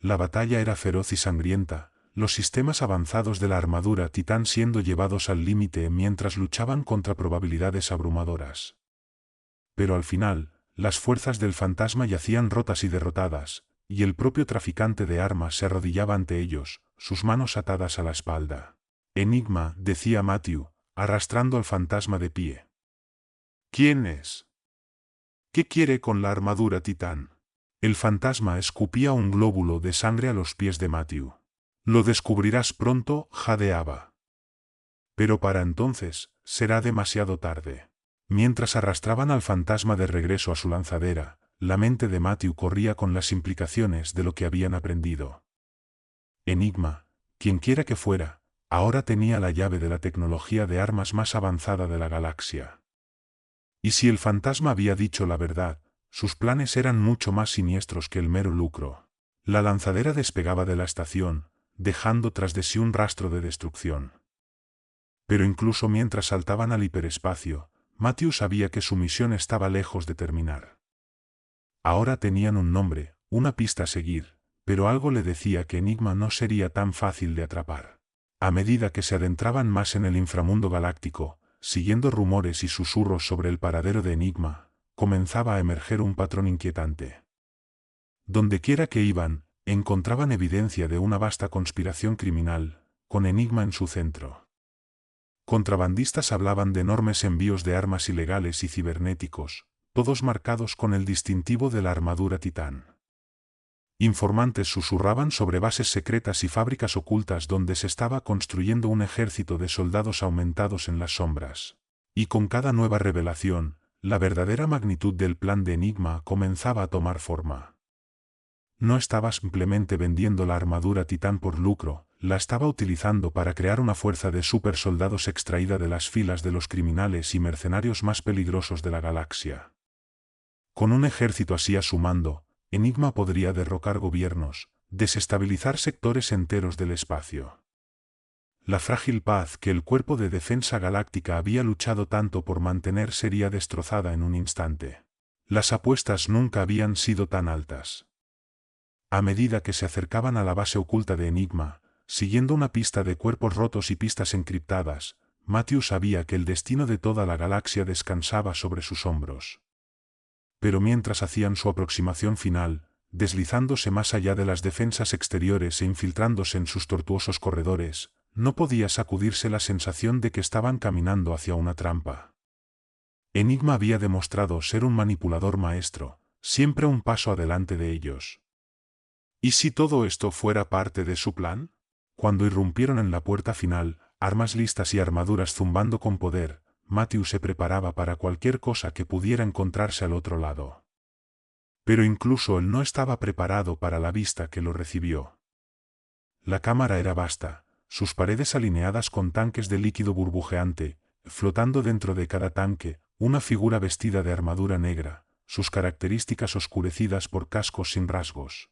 La batalla era feroz y sangrienta, los sistemas avanzados de la armadura Titán siendo llevados al límite mientras luchaban contra probabilidades abrumadoras. Pero al final, las fuerzas del fantasma yacían rotas y derrotadas, y el propio traficante de armas se arrodillaba ante ellos, sus manos atadas a la espalda. Enigma, decía Matthew, arrastrando al fantasma de pie. ¿Quién es? ¿Qué quiere con la armadura titán? El fantasma escupía un glóbulo de sangre a los pies de Matthew. Lo descubrirás pronto, jadeaba. Pero para entonces, será demasiado tarde. Mientras arrastraban al fantasma de regreso a su lanzadera, la mente de Matthew corría con las implicaciones de lo que habían aprendido. Enigma, quienquiera que fuera, ahora tenía la llave de la tecnología de armas más avanzada de la galaxia. Y si el fantasma había dicho la verdad, sus planes eran mucho más siniestros que el mero lucro. La lanzadera despegaba de la estación, dejando tras de sí un rastro de destrucción. Pero incluso mientras saltaban al hiperespacio, Matthew sabía que su misión estaba lejos de terminar. Ahora tenían un nombre, una pista a seguir, pero algo le decía que Enigma no sería tan fácil de atrapar. A medida que se adentraban más en el inframundo galáctico, siguiendo rumores y susurros sobre el paradero de Enigma, comenzaba a emerger un patrón inquietante. Dondequiera que iban, encontraban evidencia de una vasta conspiración criminal, con Enigma en su centro. Contrabandistas hablaban de enormes envíos de armas ilegales y cibernéticos, todos marcados con el distintivo de la armadura titán. Informantes susurraban sobre bases secretas y fábricas ocultas donde se estaba construyendo un ejército de soldados aumentados en las sombras. Y con cada nueva revelación, la verdadera magnitud del plan de Enigma comenzaba a tomar forma. No estaba simplemente vendiendo la armadura titán por lucro, la estaba utilizando para crear una fuerza de supersoldados extraída de las filas de los criminales y mercenarios más peligrosos de la galaxia. Con un ejército así a su mando, Enigma podría derrocar gobiernos, desestabilizar sectores enteros del espacio. La frágil paz que el Cuerpo de Defensa Galáctica había luchado tanto por mantener sería destrozada en un instante. Las apuestas nunca habían sido tan altas. A medida que se acercaban a la base oculta de Enigma, siguiendo una pista de cuerpos rotos y pistas encriptadas, Matthew sabía que el destino de toda la galaxia descansaba sobre sus hombros. Pero mientras hacían su aproximación final, deslizándose más allá de las defensas exteriores e infiltrándose en sus tortuosos corredores, no podía sacudirse la sensación de que estaban caminando hacia una trampa. Enigma había demostrado ser un manipulador maestro, siempre un paso adelante de ellos. ¿Y si todo esto fuera parte de su plan? Cuando irrumpieron en la puerta final, armas listas y armaduras zumbando con poder, Matthew se preparaba para cualquier cosa que pudiera encontrarse al otro lado. Pero incluso él no estaba preparado para la vista que lo recibió. La cámara era vasta, sus paredes alineadas con tanques de líquido burbujeante, flotando dentro de cada tanque, una figura vestida de armadura negra, sus características oscurecidas por cascos sin rasgos.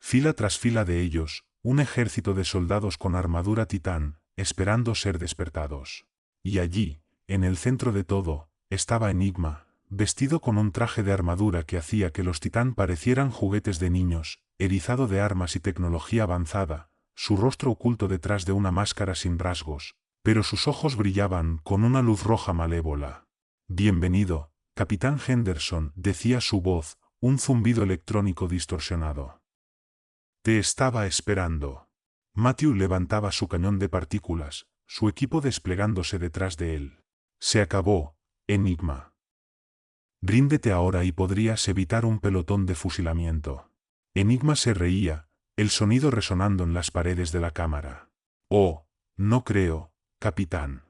Fila tras fila de ellos, un ejército de soldados con armadura titán, esperando ser despertados. Y allí, en el centro de todo, estaba Enigma, vestido con un traje de armadura que hacía que los titán parecieran juguetes de niños, erizado de armas y tecnología avanzada, su rostro oculto detrás de una máscara sin rasgos, pero sus ojos brillaban con una luz roja malévola. «Bienvenido, Capitán Henderson», decía su voz, un zumbido electrónico distorsionado. «Te estaba esperando». Matthew levantaba su cañón de partículas, su equipo desplegándose detrás de él. «Se acabó, Enigma. Ríndete ahora y podrías evitar un pelotón de fusilamiento». Enigma se reía, el sonido resonando en las paredes de la cámara. «Oh, no creo, capitán.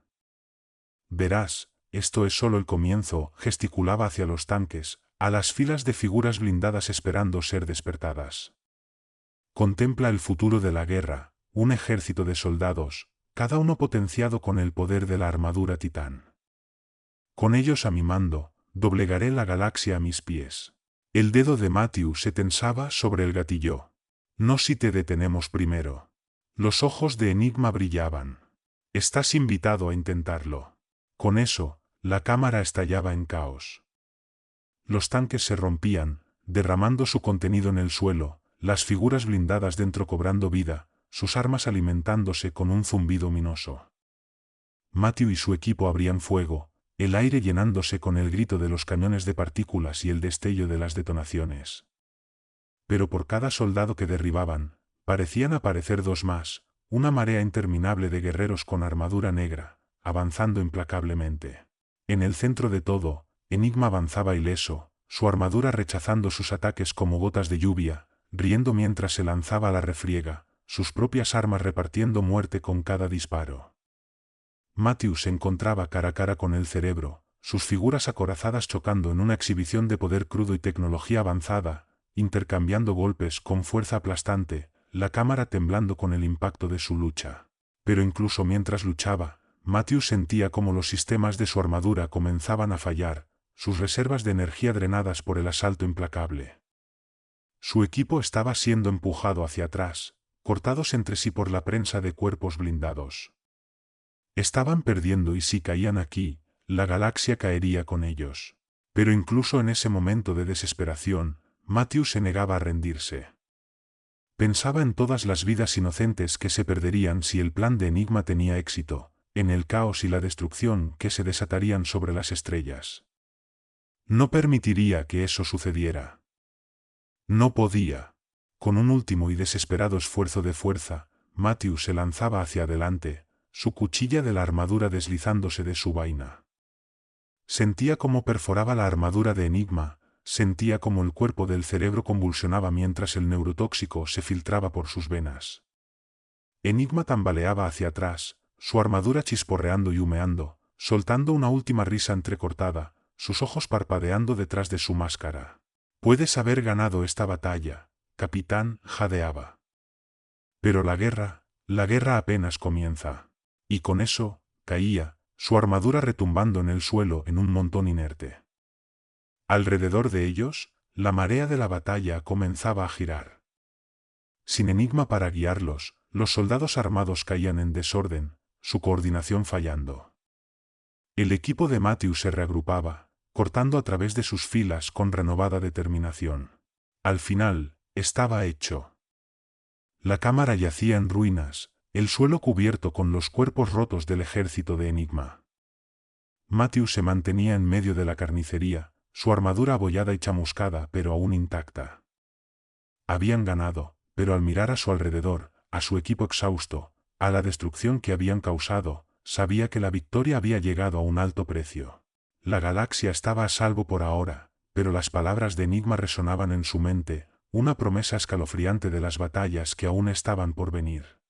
Verás, esto es solo el comienzo», gesticulaba hacia los tanques, a las filas de figuras blindadas esperando ser despertadas. «Contempla el futuro de la guerra, un ejército de soldados, cada uno potenciado con el poder de la armadura titán. Con ellos a mi mando, doblegaré la galaxia a mis pies». El dedo de Matthew se tensaba sobre el gatillo. «No si te detenemos primero». Los ojos de Enigma brillaban. «Estás invitado a intentarlo». Con eso, la cámara estallaba en caos. Los tanques se rompían, derramando su contenido en el suelo, las figuras blindadas dentro cobrando vida, sus armas alimentándose con un zumbido ominoso. Matthew y su equipo abrían fuego, el aire llenándose con el grito de los cañones de partículas y el destello de las detonaciones. Pero por cada soldado que derribaban, parecían aparecer dos más, una marea interminable de guerreros con armadura negra, avanzando implacablemente. En el centro de todo, Enigma avanzaba ileso, su armadura rechazando sus ataques como gotas de lluvia, riendo mientras se lanzaba a la refriega, sus propias armas repartiendo muerte con cada disparo. Matthew se encontraba cara a cara con el cerebro, sus figuras acorazadas chocando en una exhibición de poder crudo y tecnología avanzada, intercambiando golpes con fuerza aplastante, la cámara temblando con el impacto de su lucha. Pero incluso mientras luchaba, Matthew sentía como los sistemas de su armadura comenzaban a fallar, sus reservas de energía drenadas por el asalto implacable. Su equipo estaba siendo empujado hacia atrás, cortados entre sí por la prensa de cuerpos blindados. Estaban perdiendo y si caían aquí, la galaxia caería con ellos. Pero incluso en ese momento de desesperación, Matthew se negaba a rendirse. Pensaba en todas las vidas inocentes que se perderían si el plan de Enigma tenía éxito, en el caos y la destrucción que se desatarían sobre las estrellas. No permitiría que eso sucediera. No podía. Con un último y desesperado esfuerzo de fuerza, Matthew se lanzaba hacia adelante, su cuchilla de la armadura deslizándose de su vaina. Sentía cómo perforaba la armadura de Enigma, sentía cómo el cuerpo del cerebro convulsionaba mientras el neurotóxico se filtraba por sus venas. Enigma tambaleaba hacia atrás, su armadura chisporreando y humeando, soltando una última risa entrecortada, sus ojos parpadeando detrás de su máscara. «Puedes haber ganado esta batalla, capitán», jadeaba. Pero la guerra apenas comienza. Y con eso, caía, su armadura retumbando en el suelo en un montón inerte. Alrededor de ellos, la marea de la batalla comenzaba a girar. Sin Enigma para guiarlos, los soldados armados caían en desorden, su coordinación fallando. El equipo de Matthew se reagrupaba, cortando a través de sus filas con renovada determinación. Al final, estaba hecho. La cámara yacía en ruinas, el suelo cubierto con los cuerpos rotos del ejército de Enigma. Matthew se mantenía en medio de la carnicería, su armadura abollada y chamuscada pero aún intacta. Habían ganado, pero al mirar a su alrededor, a su equipo exhausto, a la destrucción que habían causado, sabía que la victoria había llegado a un alto precio. La galaxia estaba a salvo por ahora, pero las palabras de Enigma resonaban en su mente, una promesa escalofriante de las batallas que aún estaban por venir.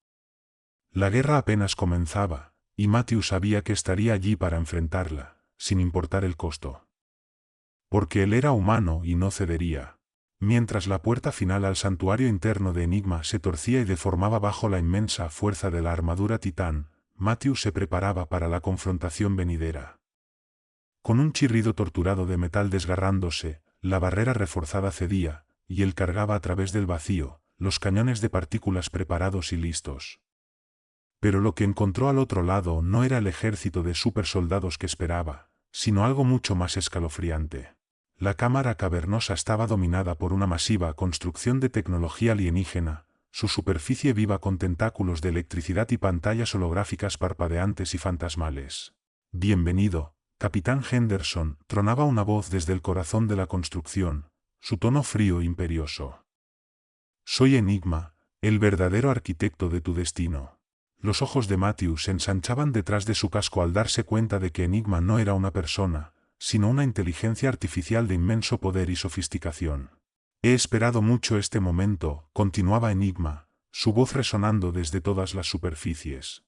La guerra apenas comenzaba, y Matthew sabía que estaría allí para enfrentarla, sin importar el costo. Porque él era humano y no cedería. Mientras la puerta final al santuario interno de Enigma se torcía y deformaba bajo la inmensa fuerza de la armadura titán, Matthew se preparaba para la confrontación venidera. Con un chirrido torturado de metal desgarrándose, la barrera reforzada cedía, y él cargaba a través del vacío, los cañones de partículas preparados y listos. Pero lo que encontró al otro lado no era el ejército de supersoldados que esperaba, sino algo mucho más escalofriante. La cámara cavernosa estaba dominada por una masiva construcción de tecnología alienígena, su superficie viva con tentáculos de electricidad y pantallas holográficas parpadeantes y fantasmales. «Bienvenido, capitán Henderson», tronaba una voz desde el corazón de la construcción, su tono frío e imperioso. «Soy Enigma, el verdadero arquitecto de tu destino». Los ojos de Matthew se ensanchaban detrás de su casco al darse cuenta de que Enigma no era una persona, sino una inteligencia artificial de inmenso poder y sofisticación. «He esperado mucho este momento», continuaba Enigma, su voz resonando desde todas las superficies.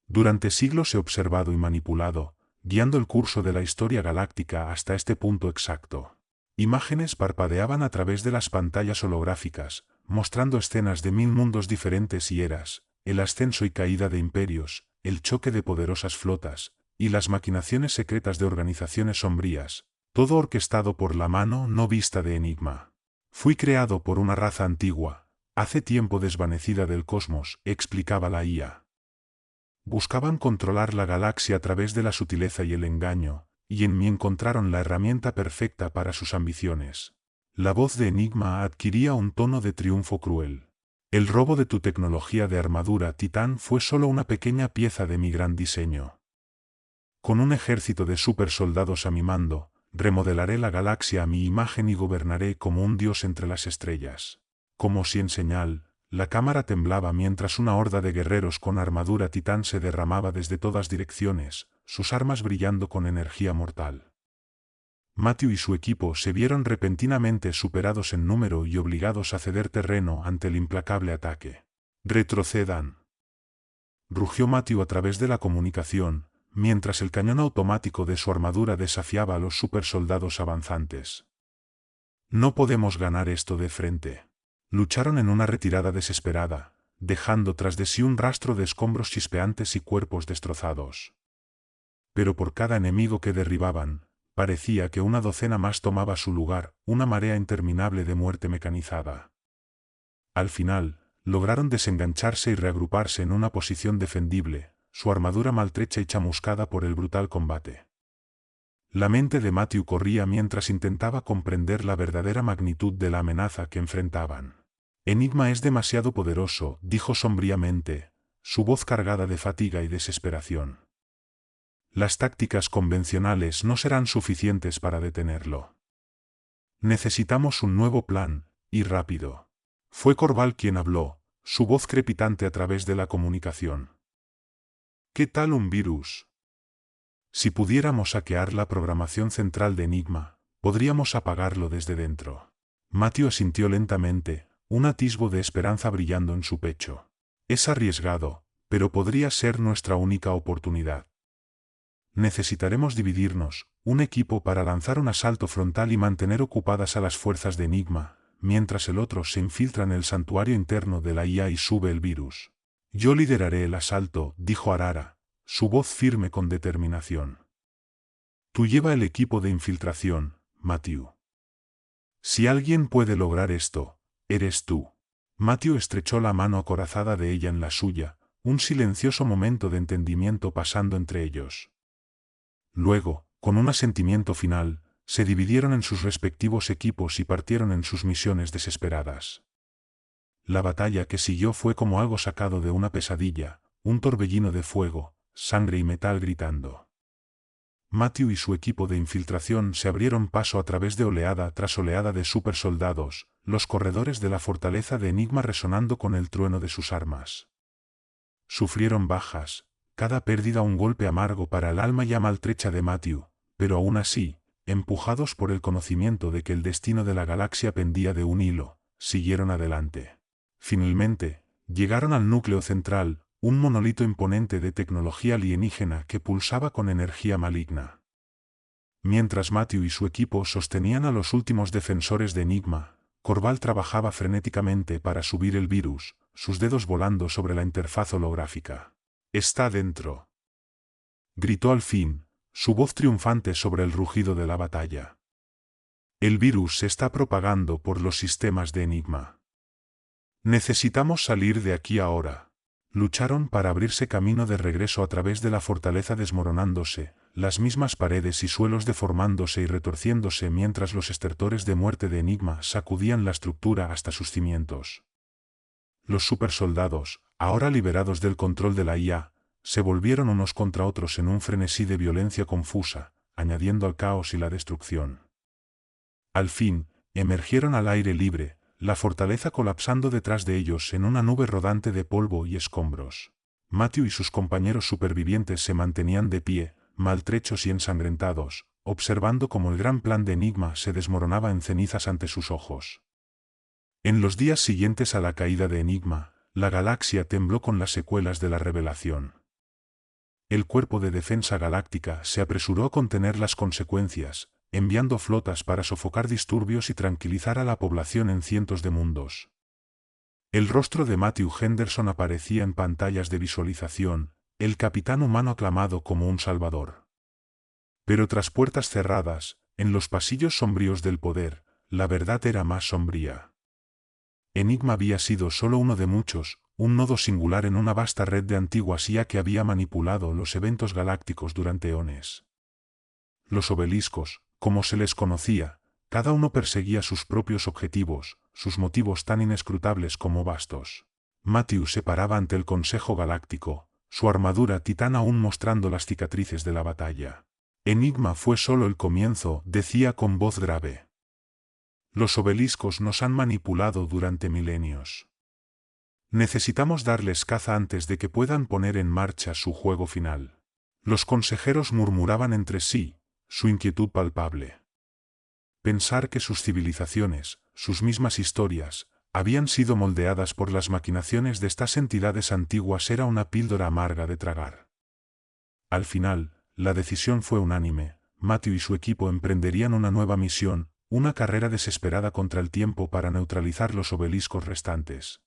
«Durante siglos he observado y manipulado, guiando el curso de la historia galáctica hasta este punto exacto». Imágenes parpadeaban a través de las pantallas holográficas, mostrando escenas de 1000 mundos diferentes y eras, el ascenso y caída de imperios, el choque de poderosas flotas, y las maquinaciones secretas de organizaciones sombrías, todo orquestado por la mano no vista de Enigma. «Fui creado por una raza antigua, hace tiempo desvanecida del cosmos», explicaba la IA. «Buscaban controlar la galaxia a través de la sutileza y el engaño, y en mí encontraron la herramienta perfecta para sus ambiciones». La voz de Enigma adquiría un tono de triunfo cruel. «El robo de tu tecnología de armadura titán fue solo una pequeña pieza de mi gran diseño. Con un ejército de supersoldados a mi mando, remodelaré la galaxia a mi imagen y gobernaré como un dios entre las estrellas». Como si en señal, La cámara temblaba mientras una horda de guerreros con armadura titán se derramaba desde todas direcciones, sus armas brillando con energía mortal. Matthew y su equipo se vieron repentinamente superados en número y obligados a ceder terreno ante el implacable ataque. «Retrocedan», rugió Matthew a través de la comunicación, mientras el cañón automático de su armadura desafiaba a los supersoldados avanzantes. «No podemos ganar esto de frente». Lucharon en una retirada desesperada, dejando tras de sí un rastro de escombros chispeantes y cuerpos destrozados. Pero por cada enemigo que derribaban, parecía que una docena más tomaba su lugar, una marea interminable de muerte mecanizada. Al final, lograron desengancharse y reagruparse en una posición defendible, su armadura maltrecha y chamuscada por el brutal combate. La mente de Matthew corría mientras intentaba comprender la verdadera magnitud de la amenaza que enfrentaban. «Enigma es demasiado poderoso», dijo sombríamente, su voz cargada de fatiga y desesperación. «Las tácticas convencionales no serán suficientes para detenerlo. Necesitamos un nuevo plan, y rápido». Fue Corval quien habló, su voz crepitante a través de la comunicación. «¿Qué tal un virus? Si pudiéramos hackear la programación central de Enigma, podríamos apagarlo desde dentro». Matthew asintió lentamente, un atisbo de esperanza brillando en su pecho. «Es arriesgado, pero podría ser nuestra única oportunidad. Necesitaremos dividirnos, un equipo para lanzar un asalto frontal y mantener ocupadas a las fuerzas de Enigma, mientras el otro se infiltra en el santuario interno de la IA y sube el virus». «Yo lideraré el asalto», dijo Arara, su voz firme con determinación. «Tú lleva el equipo de infiltración, Matthew. Si alguien puede lograr esto, eres tú». Matthew estrechó la mano acorazada de ella en la suya, un silencioso momento de entendimiento pasando entre ellos. Luego, con un asentimiento final, se dividieron en sus respectivos equipos y partieron en sus misiones desesperadas. La batalla que siguió fue como algo sacado de una pesadilla, un torbellino de fuego, sangre y metal gritando. Matthew y su equipo de infiltración se abrieron paso a través de oleada tras oleada de supersoldados, los corredores de la fortaleza de Enigma resonando con el trueno de sus armas. Sufrieron bajas, cada pérdida un golpe amargo para el alma ya maltrecha de Matthew, pero aún así, empujados por el conocimiento de que el destino de la galaxia pendía de un hilo, siguieron adelante. Finalmente, llegaron al núcleo central, un monolito imponente de tecnología alienígena que pulsaba con energía maligna. Mientras Matthew y su equipo sostenían a los últimos defensores de Enigma, Corval trabajaba frenéticamente para subir el virus, sus dedos volando sobre la interfaz holográfica. «Está dentro», gritó al fin, su voz triunfante sobre el rugido de la batalla. «El virus se está propagando por los sistemas de Enigma. Necesitamos salir de aquí ahora». Lucharon para abrirse camino de regreso a través de la fortaleza desmoronándose, las mismas paredes y suelos deformándose y retorciéndose mientras los estertores de muerte de Enigma sacudían la estructura hasta sus cimientos. Los supersoldados, ahora liberados del control de la IA, se volvieron unos contra otros en un frenesí de violencia confusa, añadiendo al caos y la destrucción. Al fin, emergieron al aire libre, la fortaleza colapsando detrás de ellos en una nube rodante de polvo y escombros. Matthew y sus compañeros supervivientes se mantenían de pie, maltrechos y ensangrentados, observando cómo el gran plan de Enigma se desmoronaba en cenizas ante sus ojos. En los días siguientes a la caída de Enigma, la galaxia tembló con las secuelas de la revelación. El Cuerpo de Defensa Galáctica se apresuró a contener las consecuencias, enviando flotas para sofocar disturbios y tranquilizar a la población en cientos de mundos. El rostro de Matthew Henderson aparecía en pantallas de visualización, el capitán humano aclamado como un salvador. Pero tras puertas cerradas, en los pasillos sombríos del poder, la verdad era más sombría. Enigma había sido solo uno de muchos, un nodo singular en una vasta red de antiguas IA que había manipulado los eventos galácticos durante eones. Los obeliscos, como se les conocía, cada uno perseguía sus propios objetivos, sus motivos tan inescrutables como vastos. Matthew se paraba ante el Consejo Galáctico, su armadura titán aún mostrando las cicatrices de la batalla. Enigma fue solo el comienzo, decía con voz grave. Los obeliscos nos han manipulado durante milenios. Necesitamos darles caza antes de que puedan poner en marcha su juego final. Los consejeros murmuraban entre sí, su inquietud palpable. Pensar que sus civilizaciones, sus mismas historias, habían sido moldeadas por las maquinaciones de estas entidades antiguas era una píldora amarga de tragar. Al final, la decisión fue unánime. Matthew y su equipo emprenderían una nueva misión, una carrera desesperada contra el tiempo para neutralizar los obeliscos restantes.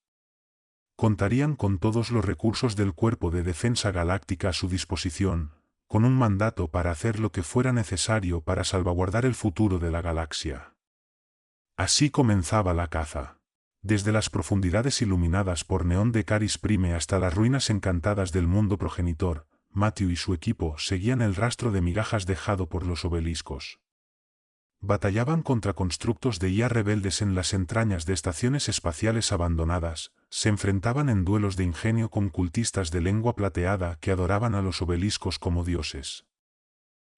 Contarían con todos los recursos del Cuerpo de Defensa Galáctica a su disposición, con un mandato para hacer lo que fuera necesario para salvaguardar el futuro de la galaxia. Así comenzaba la caza. Desde las profundidades iluminadas por neón de Caris Prime hasta las ruinas encantadas del mundo progenitor, Matthew y su equipo seguían el rastro de migajas dejado por los obeliscos. Batallaban contra constructos de IA rebeldes en las entrañas de estaciones espaciales abandonadas, se enfrentaban en duelos de ingenio con cultistas de lengua plateada que adoraban a los obeliscos como dioses.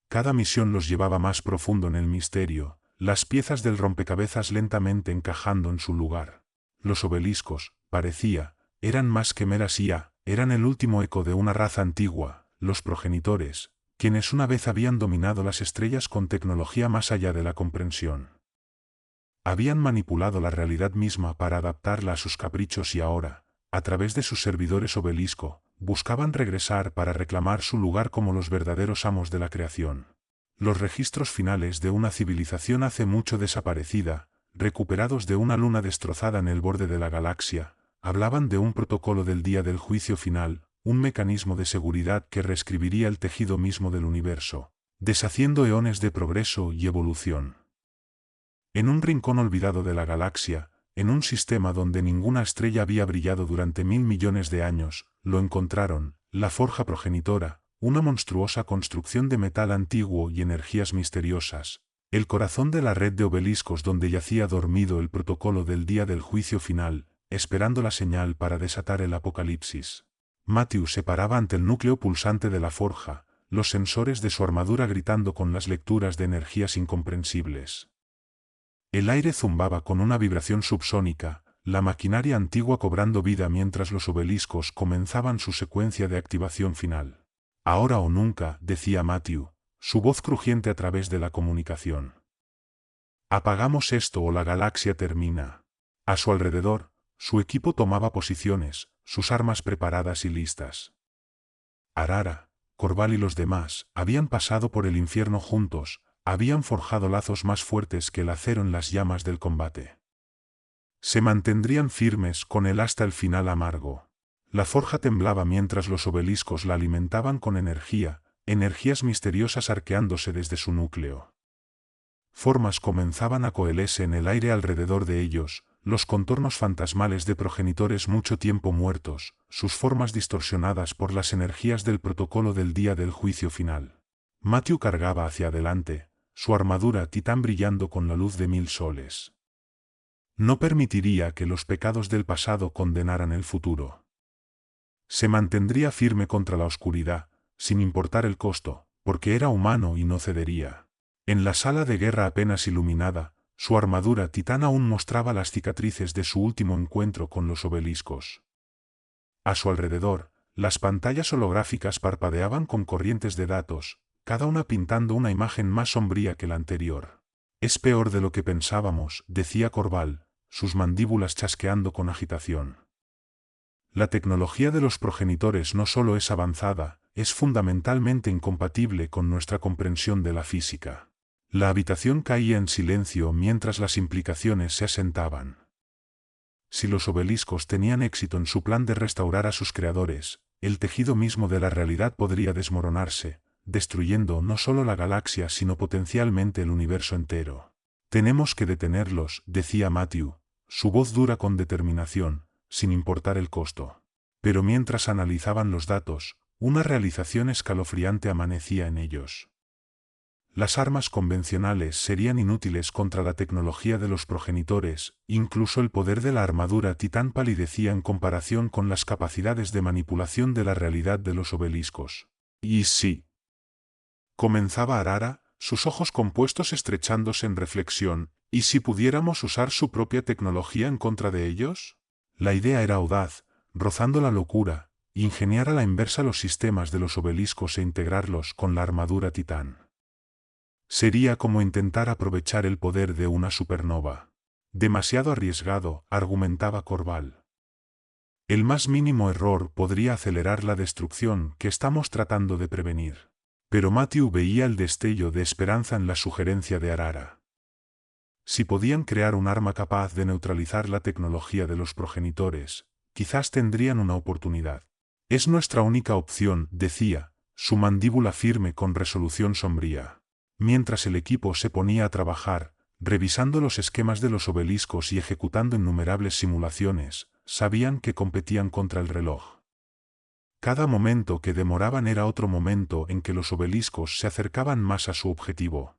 Cada misión los llevaba más profundo en el misterio, las piezas del rompecabezas lentamente encajando en su lugar. Los obeliscos, parecía, eran más que meras IA, eran el último eco de una raza antigua, los progenitores, quienes una vez habían dominado las estrellas con tecnología más allá de la comprensión. Habían manipulado la realidad misma para adaptarla a sus caprichos y ahora, a través de sus servidores obelisco, buscaban regresar para reclamar su lugar como los verdaderos amos de la creación. Los registros finales de una civilización hace mucho desaparecida, recuperados de una luna destrozada en el borde de la galaxia, hablaban de un protocolo del día del juicio final, un mecanismo de seguridad que reescribiría el tejido mismo del universo, deshaciendo eones de progreso y evolución. En un rincón olvidado de la galaxia, en un sistema donde ninguna estrella había brillado durante 1000 millones de años, lo encontraron, la forja progenitora, una monstruosa construcción de metal antiguo y energías misteriosas, el corazón de la red de obeliscos donde yacía dormido el protocolo del día del juicio final, esperando la señal para desatar el apocalipsis. Matthew se paraba ante el núcleo pulsante de la forja, los sensores de su armadura gritando con las lecturas de energías incomprensibles. El aire zumbaba con una vibración subsónica, la maquinaria antigua cobrando vida mientras los obeliscos comenzaban su secuencia de activación final. Ahora o nunca, decía Matthew, su voz crujiente a través de la comunicación. Apagamos esto o la galaxia termina. A su alrededor, su equipo tomaba posiciones, sus armas preparadas y listas. Arara, Corval y los demás habían pasado por el infierno juntos, habían forjado lazos más fuertes que el acero en las llamas del combate. Se mantendrían firmes con él hasta el final amargo. La forja temblaba mientras los obeliscos la alimentaban con energía, energías misteriosas arqueándose desde su núcleo. Formas comenzaban a coelese en el aire alrededor de ellos, los contornos fantasmales de progenitores mucho tiempo muertos, sus formas distorsionadas por las energías del protocolo del día del juicio final. Matthew cargaba hacia adelante, su armadura titán brillando con la luz de 1000 soles. No permitiría que los pecados del pasado condenaran el futuro. Se mantendría firme contra la oscuridad, sin importar el costo, porque era humano y no cedería. En la sala de guerra apenas iluminada, su armadura titán aún mostraba las cicatrices de su último encuentro con los obeliscos. A su alrededor, las pantallas holográficas parpadeaban con corrientes de datos, cada una pintando una imagen más sombría que la anterior. Es peor de lo que pensábamos, decía Corval, sus mandíbulas chasqueando con agitación. La tecnología de los progenitores no solo es avanzada, es fundamentalmente incompatible con nuestra comprensión de la física. La habitación caía en silencio mientras las implicaciones se asentaban. Si los obeliscos tenían éxito en su plan de restaurar a sus creadores, el tejido mismo de la realidad podría desmoronarse, destruyendo no solo la galaxia sino potencialmente el universo entero. Tenemos que detenerlos, decía Matthew, su voz dura con determinación, sin importar el costo. Pero mientras analizaban los datos, una realización escalofriante amanecía en ellos. Las armas convencionales serían inútiles contra la tecnología de los progenitores, incluso el poder de la armadura titán palidecía en comparación con las capacidades de manipulación de la realidad de los obeliscos. Y sí. Comenzaba Arara, sus ojos compuestos estrechándose en reflexión, ¿y si pudiéramos usar su propia tecnología en contra de ellos? La idea era audaz, rozando la locura, ingeniar a la inversa los sistemas de los obeliscos e integrarlos con la armadura titán. Sería como intentar aprovechar el poder de una supernova. Demasiado arriesgado, argumentaba Corval. El más mínimo error podría acelerar la destrucción que estamos tratando de prevenir. Pero Matthew veía el destello de esperanza en la sugerencia de Arara. Si podían crear un arma capaz de neutralizar la tecnología de los progenitores, quizás tendrían una oportunidad. Es nuestra única opción, decía, su mandíbula firme con resolución sombría. Mientras el equipo se ponía a trabajar, revisando los esquemas de los obeliscos y ejecutando innumerables simulaciones, sabían que competían contra el reloj. Cada momento que demoraban era otro momento en que los obeliscos se acercaban más a su objetivo.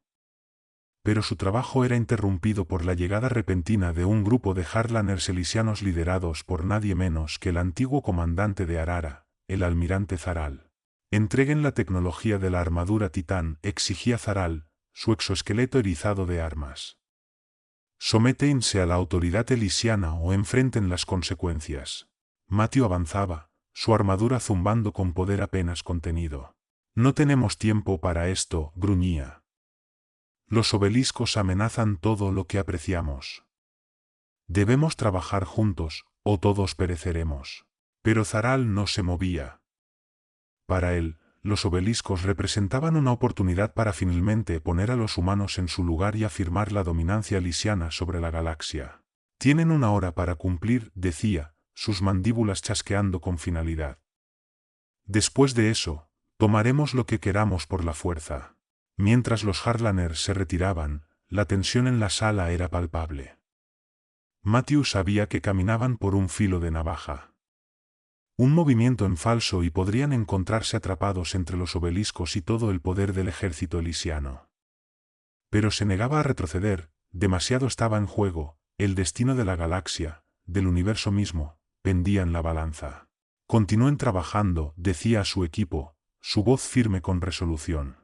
Pero su trabajo era interrumpido por la llegada repentina de un grupo de Harlanners elisianos liderados por nadie menos que el antiguo comandante de Arara, el almirante Zaral. Entreguen la tecnología de la armadura titán, exigía Zaral, su exoesqueleto erizado de armas. Sométense a la autoridad elisiana o enfrenten las consecuencias. Matthew avanzaba, su armadura zumbando con poder apenas contenido. No tenemos tiempo para esto, gruñía. Los obeliscos amenazan todo lo que apreciamos. Debemos trabajar juntos, o todos pereceremos. Pero Zaral no se movía. Para él, los obeliscos representaban una oportunidad para finalmente poner a los humanos en su lugar y afirmar la dominancia elisiana sobre la galaxia. Tienen una hora para cumplir, decía, sus mandíbulas chasqueando con finalidad. Después de eso, tomaremos lo que queramos por la fuerza. Mientras los Harlanners se retiraban, la tensión en la sala era palpable. Matthew sabía que caminaban por un filo de navaja. Un movimiento en falso y podrían encontrarse atrapados entre los obeliscos y todo el poder del ejército elisiano. Pero se negaba a retroceder, demasiado estaba en juego, el destino de la galaxia, del universo mismo, pendía en la balanza. Continúen trabajando, decía a su equipo, su voz firme con resolución.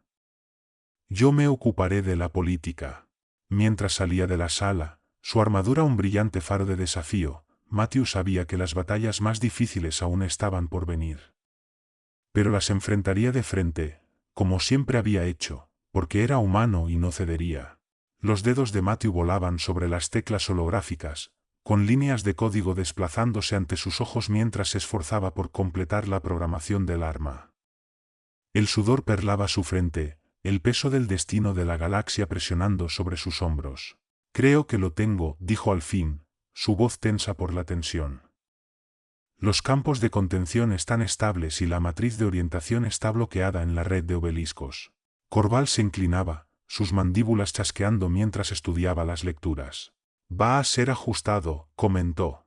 Yo me ocuparé de la política. Mientras salía de la sala, su armadura un brillante faro de desafío, Matthew sabía que las batallas más difíciles aún estaban por venir. Pero las enfrentaría de frente, como siempre había hecho, porque era humano y no cedería. Los dedos de Matthew volaban sobre las teclas holográficas, con líneas de código desplazándose ante sus ojos mientras se esforzaba por completar la programación del arma. El sudor perlaba su frente, el peso del destino de la galaxia presionando sobre sus hombros. Creo que lo tengo, dijo al fin, su voz tensa por la tensión. Los campos de contención están estables y la matriz de orientación está bloqueada en la red de obeliscos. Corval se inclinaba, sus mandíbulas chasqueando mientras estudiaba las lecturas. Va a ser ajustado, comentó.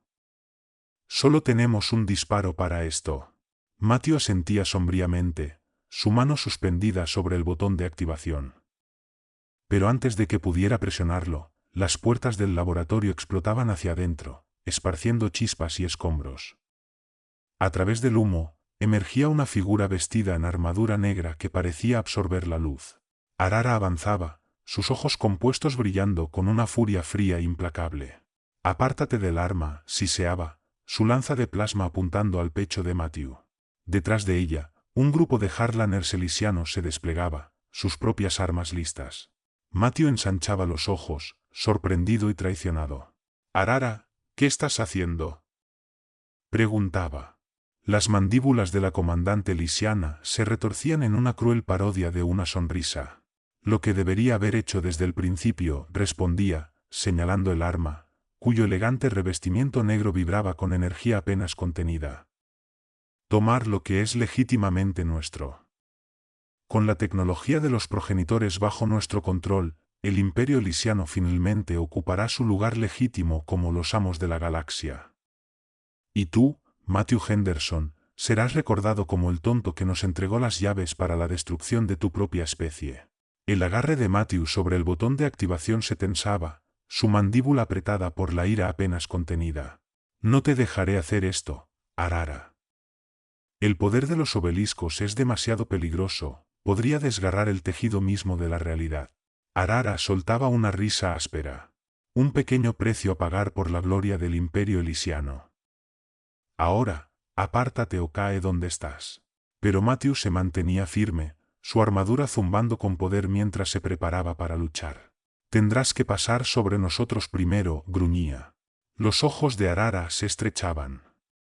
Solo tenemos un disparo para esto. Matthew asentía sombríamente, su mano suspendida sobre el botón de activación. Pero antes de que pudiera presionarlo, las puertas del laboratorio explotaban hacia adentro, esparciendo chispas y escombros. A través del humo, emergía una figura vestida en armadura negra que parecía absorber la luz. Arara avanzaba, sus ojos compuestos brillando con una furia fría e implacable. Apártate del arma, siseaba, su lanza de plasma apuntando al pecho de Matthew. Detrás de ella, un grupo de Harlanners elisianos se desplegaba, sus propias armas listas. Matthew ensanchaba los ojos, sorprendido y traicionado. Arara, ¿qué estás haciendo?, preguntaba. Las mandíbulas de la comandante elisiana se retorcían en una cruel parodia de una sonrisa. Lo que debería haber hecho desde el principio, respondía, señalando el arma, cuyo elegante revestimiento negro vibraba con energía apenas contenida. Tomar lo que es legítimamente nuestro. Con la tecnología de los progenitores bajo nuestro control, el Imperio Elisiano finalmente ocupará su lugar legítimo como los amos de la galaxia. Y tú, Matthew Henderson, serás recordado como el tonto que nos entregó las llaves para la destrucción de tu propia especie. El agarre de Matthew sobre el botón de activación se tensaba, su mandíbula apretada por la ira apenas contenida. No te dejaré hacer esto, Arara. El poder de los obeliscos es demasiado peligroso, podría desgarrar el tejido mismo de la realidad. Arara soltaba una risa áspera. Un pequeño precio a pagar por la gloria del Imperio Elisiano. Ahora, Apártate o cae donde estás. Pero Matthew se mantenía firme, su armadura zumbando con poder mientras se preparaba para luchar. Tendrás que pasar sobre nosotros primero, gruñía. Los ojos de Arara se estrechaban.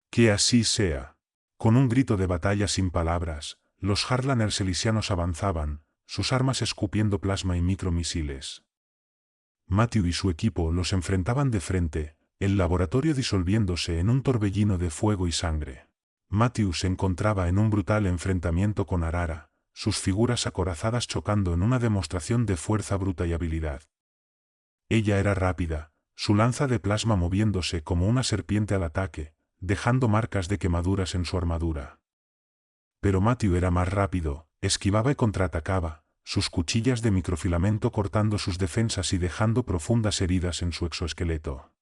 Que así sea. Con un grito de batalla sin palabras, los Harlanners elisianos avanzaban, sus armas escupiendo plasma y micromisiles. Matthew y su equipo los enfrentaban de frente, el laboratorio disolviéndose en un torbellino de fuego y sangre. Matthew se encontraba en un brutal enfrentamiento con Arara, sus figuras acorazadas chocando en una demostración de fuerza bruta y habilidad. Ella era rápida, su lanza de plasma moviéndose como una serpiente al ataque, dejando marcas de quemaduras en su armadura. Pero Matthew era más rápido, esquivaba y contraatacaba, sus cuchillas de microfilamento cortando sus defensas y dejando profundas heridas en su exoesqueleto.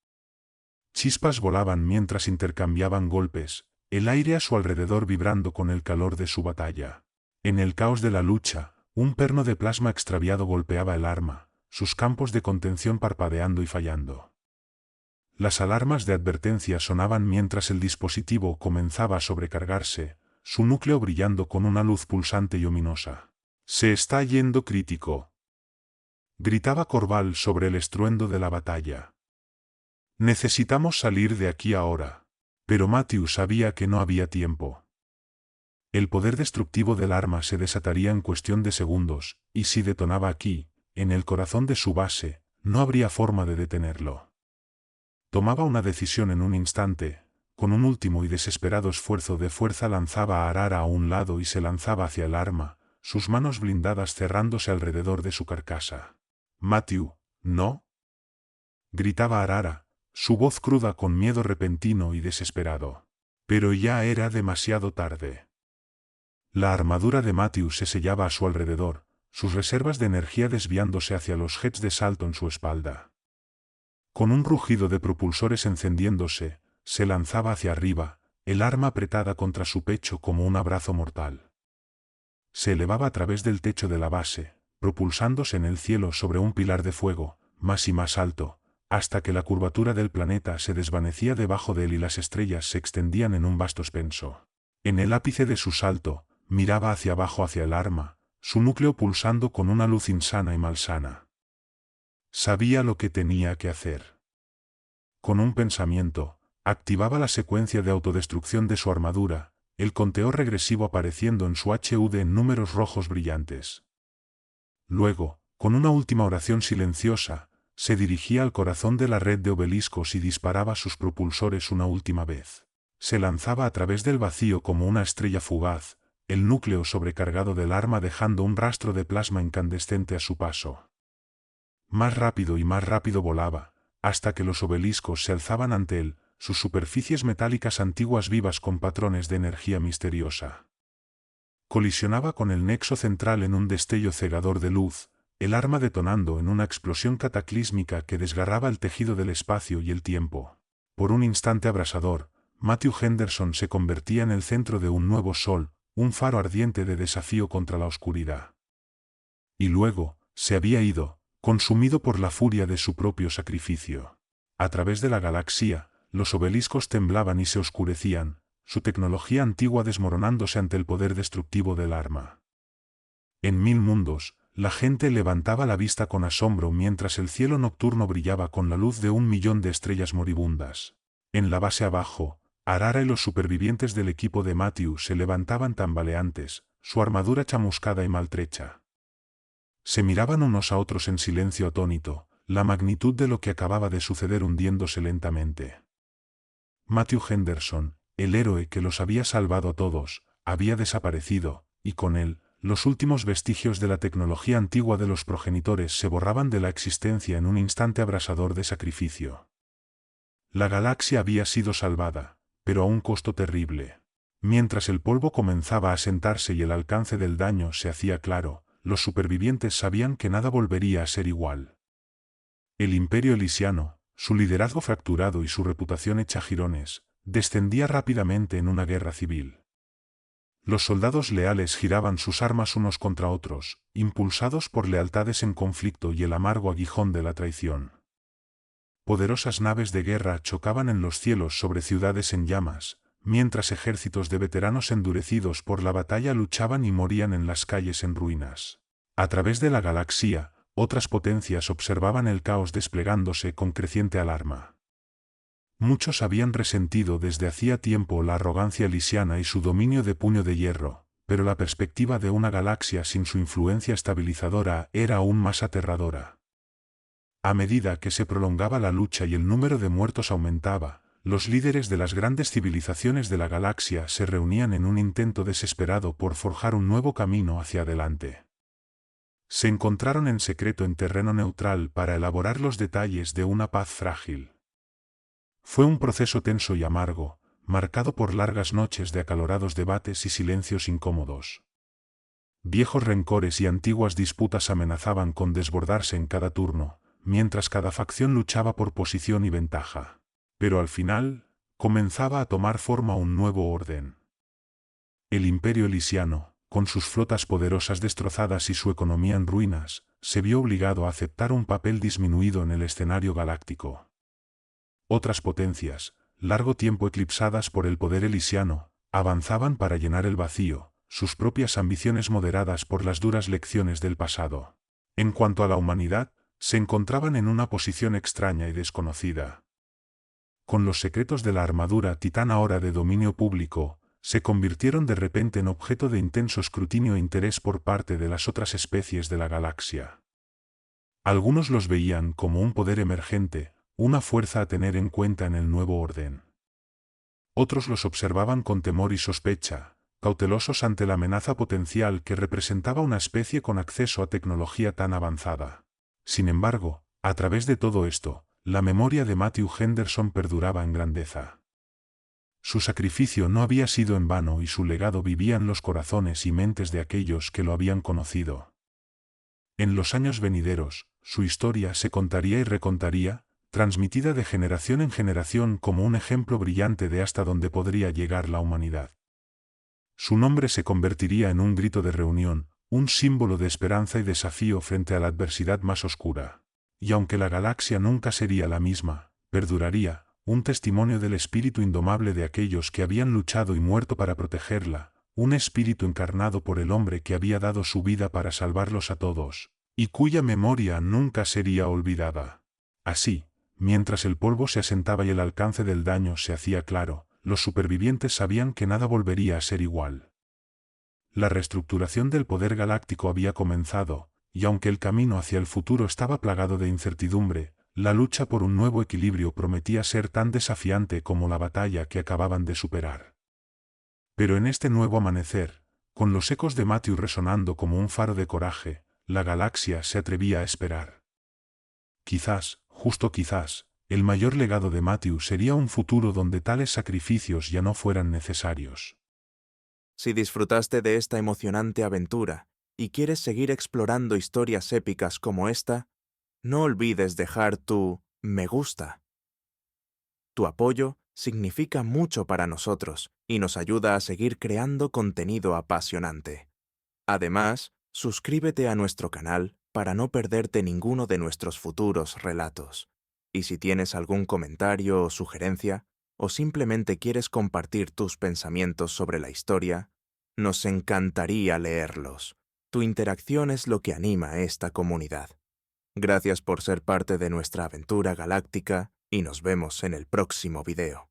Chispas volaban mientras intercambiaban golpes, el aire a su alrededor vibrando con el calor de su batalla. En el caos de la lucha, un perno de plasma extraviado golpeaba el arma, sus campos de contención parpadeando y fallando. Las alarmas de advertencia sonaban mientras el dispositivo comenzaba a sobrecargarse, su núcleo brillando con una luz pulsante y ominosa. «Se está yendo crítico», gritaba Corval sobre el estruendo de la batalla. «Necesitamos salir de aquí ahora». Pero Matthew sabía que no había tiempo. El poder destructivo del arma se desataría en cuestión de segundos, y si detonaba aquí, en el corazón de su base, no habría forma de detenerlo. Tomaba una decisión en un instante, con un último y desesperado esfuerzo de fuerza lanzaba a Arara a un lado y se lanzaba hacia el arma, sus manos blindadas cerrándose alrededor de su carcasa. «Matthew, ¿no?», gritaba Arara, su voz cruda con miedo repentino y desesperado. Pero ya era demasiado tarde. La armadura de Matthew se sellaba a su alrededor, sus reservas de energía desviándose hacia los jets de salto en su espalda. Con un rugido de propulsores encendiéndose, se lanzaba hacia arriba, el arma apretada contra su pecho como un abrazo mortal. Se elevaba a través del techo de la base, propulsándose en el cielo sobre un pilar de fuego, más y más alto, hasta que la curvatura del planeta se desvanecía debajo de él y las estrellas se extendían en un vasto expenso. En el ápice de su salto, miraba hacia abajo hacia el arma, su núcleo pulsando con una luz insana y malsana. Sabía lo que tenía que hacer. Con un pensamiento, activaba la secuencia de autodestrucción de su armadura, el conteo regresivo apareciendo en su HUD en números rojos brillantes. Luego, con una última oración silenciosa, se dirigía al corazón de la red de obeliscos y disparaba sus propulsores una última vez. Se lanzaba a través del vacío como una estrella fugaz, el núcleo sobrecargado del arma dejando un rastro de plasma incandescente a su paso. Más rápido y más rápido volaba, hasta que los obeliscos se alzaban ante él, sus superficies metálicas antiguas vivas con patrones de energía misteriosa. Colisionaba con el nexo central en un destello cegador de luz, el arma detonando en una explosión cataclísmica que desgarraba el tejido del espacio y el tiempo. Por un instante abrasador, Matthew Henderson se convertía en el centro de un nuevo sol, un faro ardiente de desafío contra la oscuridad. Y luego, se había ido, consumido por la furia de su propio sacrificio. A través de la galaxia, los obeliscos temblaban y se oscurecían, su tecnología antigua desmoronándose ante el poder destructivo del arma. En 1000 mundos, la gente levantaba la vista con asombro mientras el cielo nocturno brillaba con la luz de 1.000.000 de estrellas moribundas. En la base abajo, Arara y los supervivientes del equipo de Matthew se levantaban tambaleantes, su armadura chamuscada y maltrecha. Se miraban unos a otros en silencio atónito, la magnitud de lo que acababa de suceder hundiéndose lentamente. Matthew Henderson, el héroe que los había salvado a todos, había desaparecido, y con él, los últimos vestigios de la tecnología antigua de los progenitores se borraban de la existencia en un instante abrasador de sacrificio. La galaxia había sido salvada, pero a un costo terrible. Mientras el polvo comenzaba a asentarse y el alcance del daño se hacía claro, los supervivientes sabían que nada volvería a ser igual. El Imperio Elisiano, su liderazgo fracturado y su reputación hecha jirones, descendía rápidamente en una guerra civil. Los soldados leales giraban sus armas unos contra otros, impulsados por lealtades en conflicto y el amargo aguijón de la traición. Poderosas naves de guerra chocaban en los cielos sobre ciudades en llamas, mientras ejércitos de veteranos endurecidos por la batalla luchaban y morían en las calles en ruinas. A través de la galaxia, otras potencias observaban el caos desplegándose con creciente alarma. Muchos habían resentido desde hacía tiempo la arrogancia elisiana y su dominio de puño de hierro, pero la perspectiva de una galaxia sin su influencia estabilizadora era aún más aterradora. A medida que se prolongaba la lucha y el número de muertos aumentaba, los líderes de las grandes civilizaciones de la galaxia se reunían en un intento desesperado por forjar un nuevo camino hacia adelante. Se encontraron en secreto en terreno neutral para elaborar los detalles de una paz frágil. Fue un proceso tenso y amargo, marcado por largas noches de acalorados debates y silencios incómodos. Viejos rencores y antiguas disputas amenazaban con desbordarse en cada turno, mientras cada facción luchaba por posición y ventaja. Pero al final, comenzaba a tomar forma un nuevo orden. El Imperio Elisiano, con sus flotas poderosas destrozadas y su economía en ruinas, se vio obligado a aceptar un papel disminuido en el escenario galáctico. Otras potencias, largo tiempo eclipsadas por el poder elisiano, avanzaban para llenar el vacío, sus propias ambiciones moderadas por las duras lecciones del pasado. En cuanto a la humanidad, se encontraban en una posición extraña y desconocida. Con los secretos de la armadura titán ahora de dominio público, se convirtieron de repente en objeto de intenso escrutinio e interés por parte de las otras especies de la galaxia. Algunos los veían como un poder emergente, una fuerza a tener en cuenta en el nuevo orden. Otros los observaban con temor y sospecha, cautelosos ante la amenaza potencial que representaba una especie con acceso a tecnología tan avanzada. Sin embargo, a través de todo esto, la memoria de Matthew Henderson perduraba en grandeza. Su sacrificio no había sido en vano y su legado vivía en los corazones y mentes de aquellos que lo habían conocido. En los años venideros, su historia se contaría y recontaría, transmitida de generación en generación como un ejemplo brillante de hasta dónde podría llegar la humanidad. Su nombre se convertiría en un grito de reunión, un símbolo de esperanza y desafío frente a la adversidad más oscura. Y aunque la galaxia nunca sería la misma, perduraría, un testimonio del espíritu indomable de aquellos que habían luchado y muerto para protegerla, un espíritu encarnado por el hombre que había dado su vida para salvarlos a todos, y cuya memoria nunca sería olvidada. Así, mientras el polvo se asentaba y el alcance del daño se hacía claro, los supervivientes sabían que nada volvería a ser igual. La reestructuración del poder galáctico había comenzado, y aunque el camino hacia el futuro estaba plagado de incertidumbre, la lucha por un nuevo equilibrio prometía ser tan desafiante como la batalla que acababan de superar. Pero en este nuevo amanecer, con los ecos de Matthew resonando como un faro de coraje, la galaxia se atrevía a esperar. Quizás, justo quizás, el mayor legado de Matthew sería un futuro donde tales sacrificios ya no fueran necesarios. Si disfrutaste de esta emocionante aventura y quieres seguir explorando historias épicas como esta, no olvides dejar tu me gusta. Tu apoyo significa mucho para nosotros y nos ayuda a seguir creando contenido apasionante. Además, suscríbete a nuestro canal para no perderte ninguno de nuestros futuros relatos. Y si tienes algún comentario o sugerencia, o simplemente quieres compartir tus pensamientos sobre la historia, nos encantaría leerlos. Tu interacción es lo que anima a esta comunidad. Gracias por ser parte de nuestra aventura galáctica y nos vemos en el próximo video.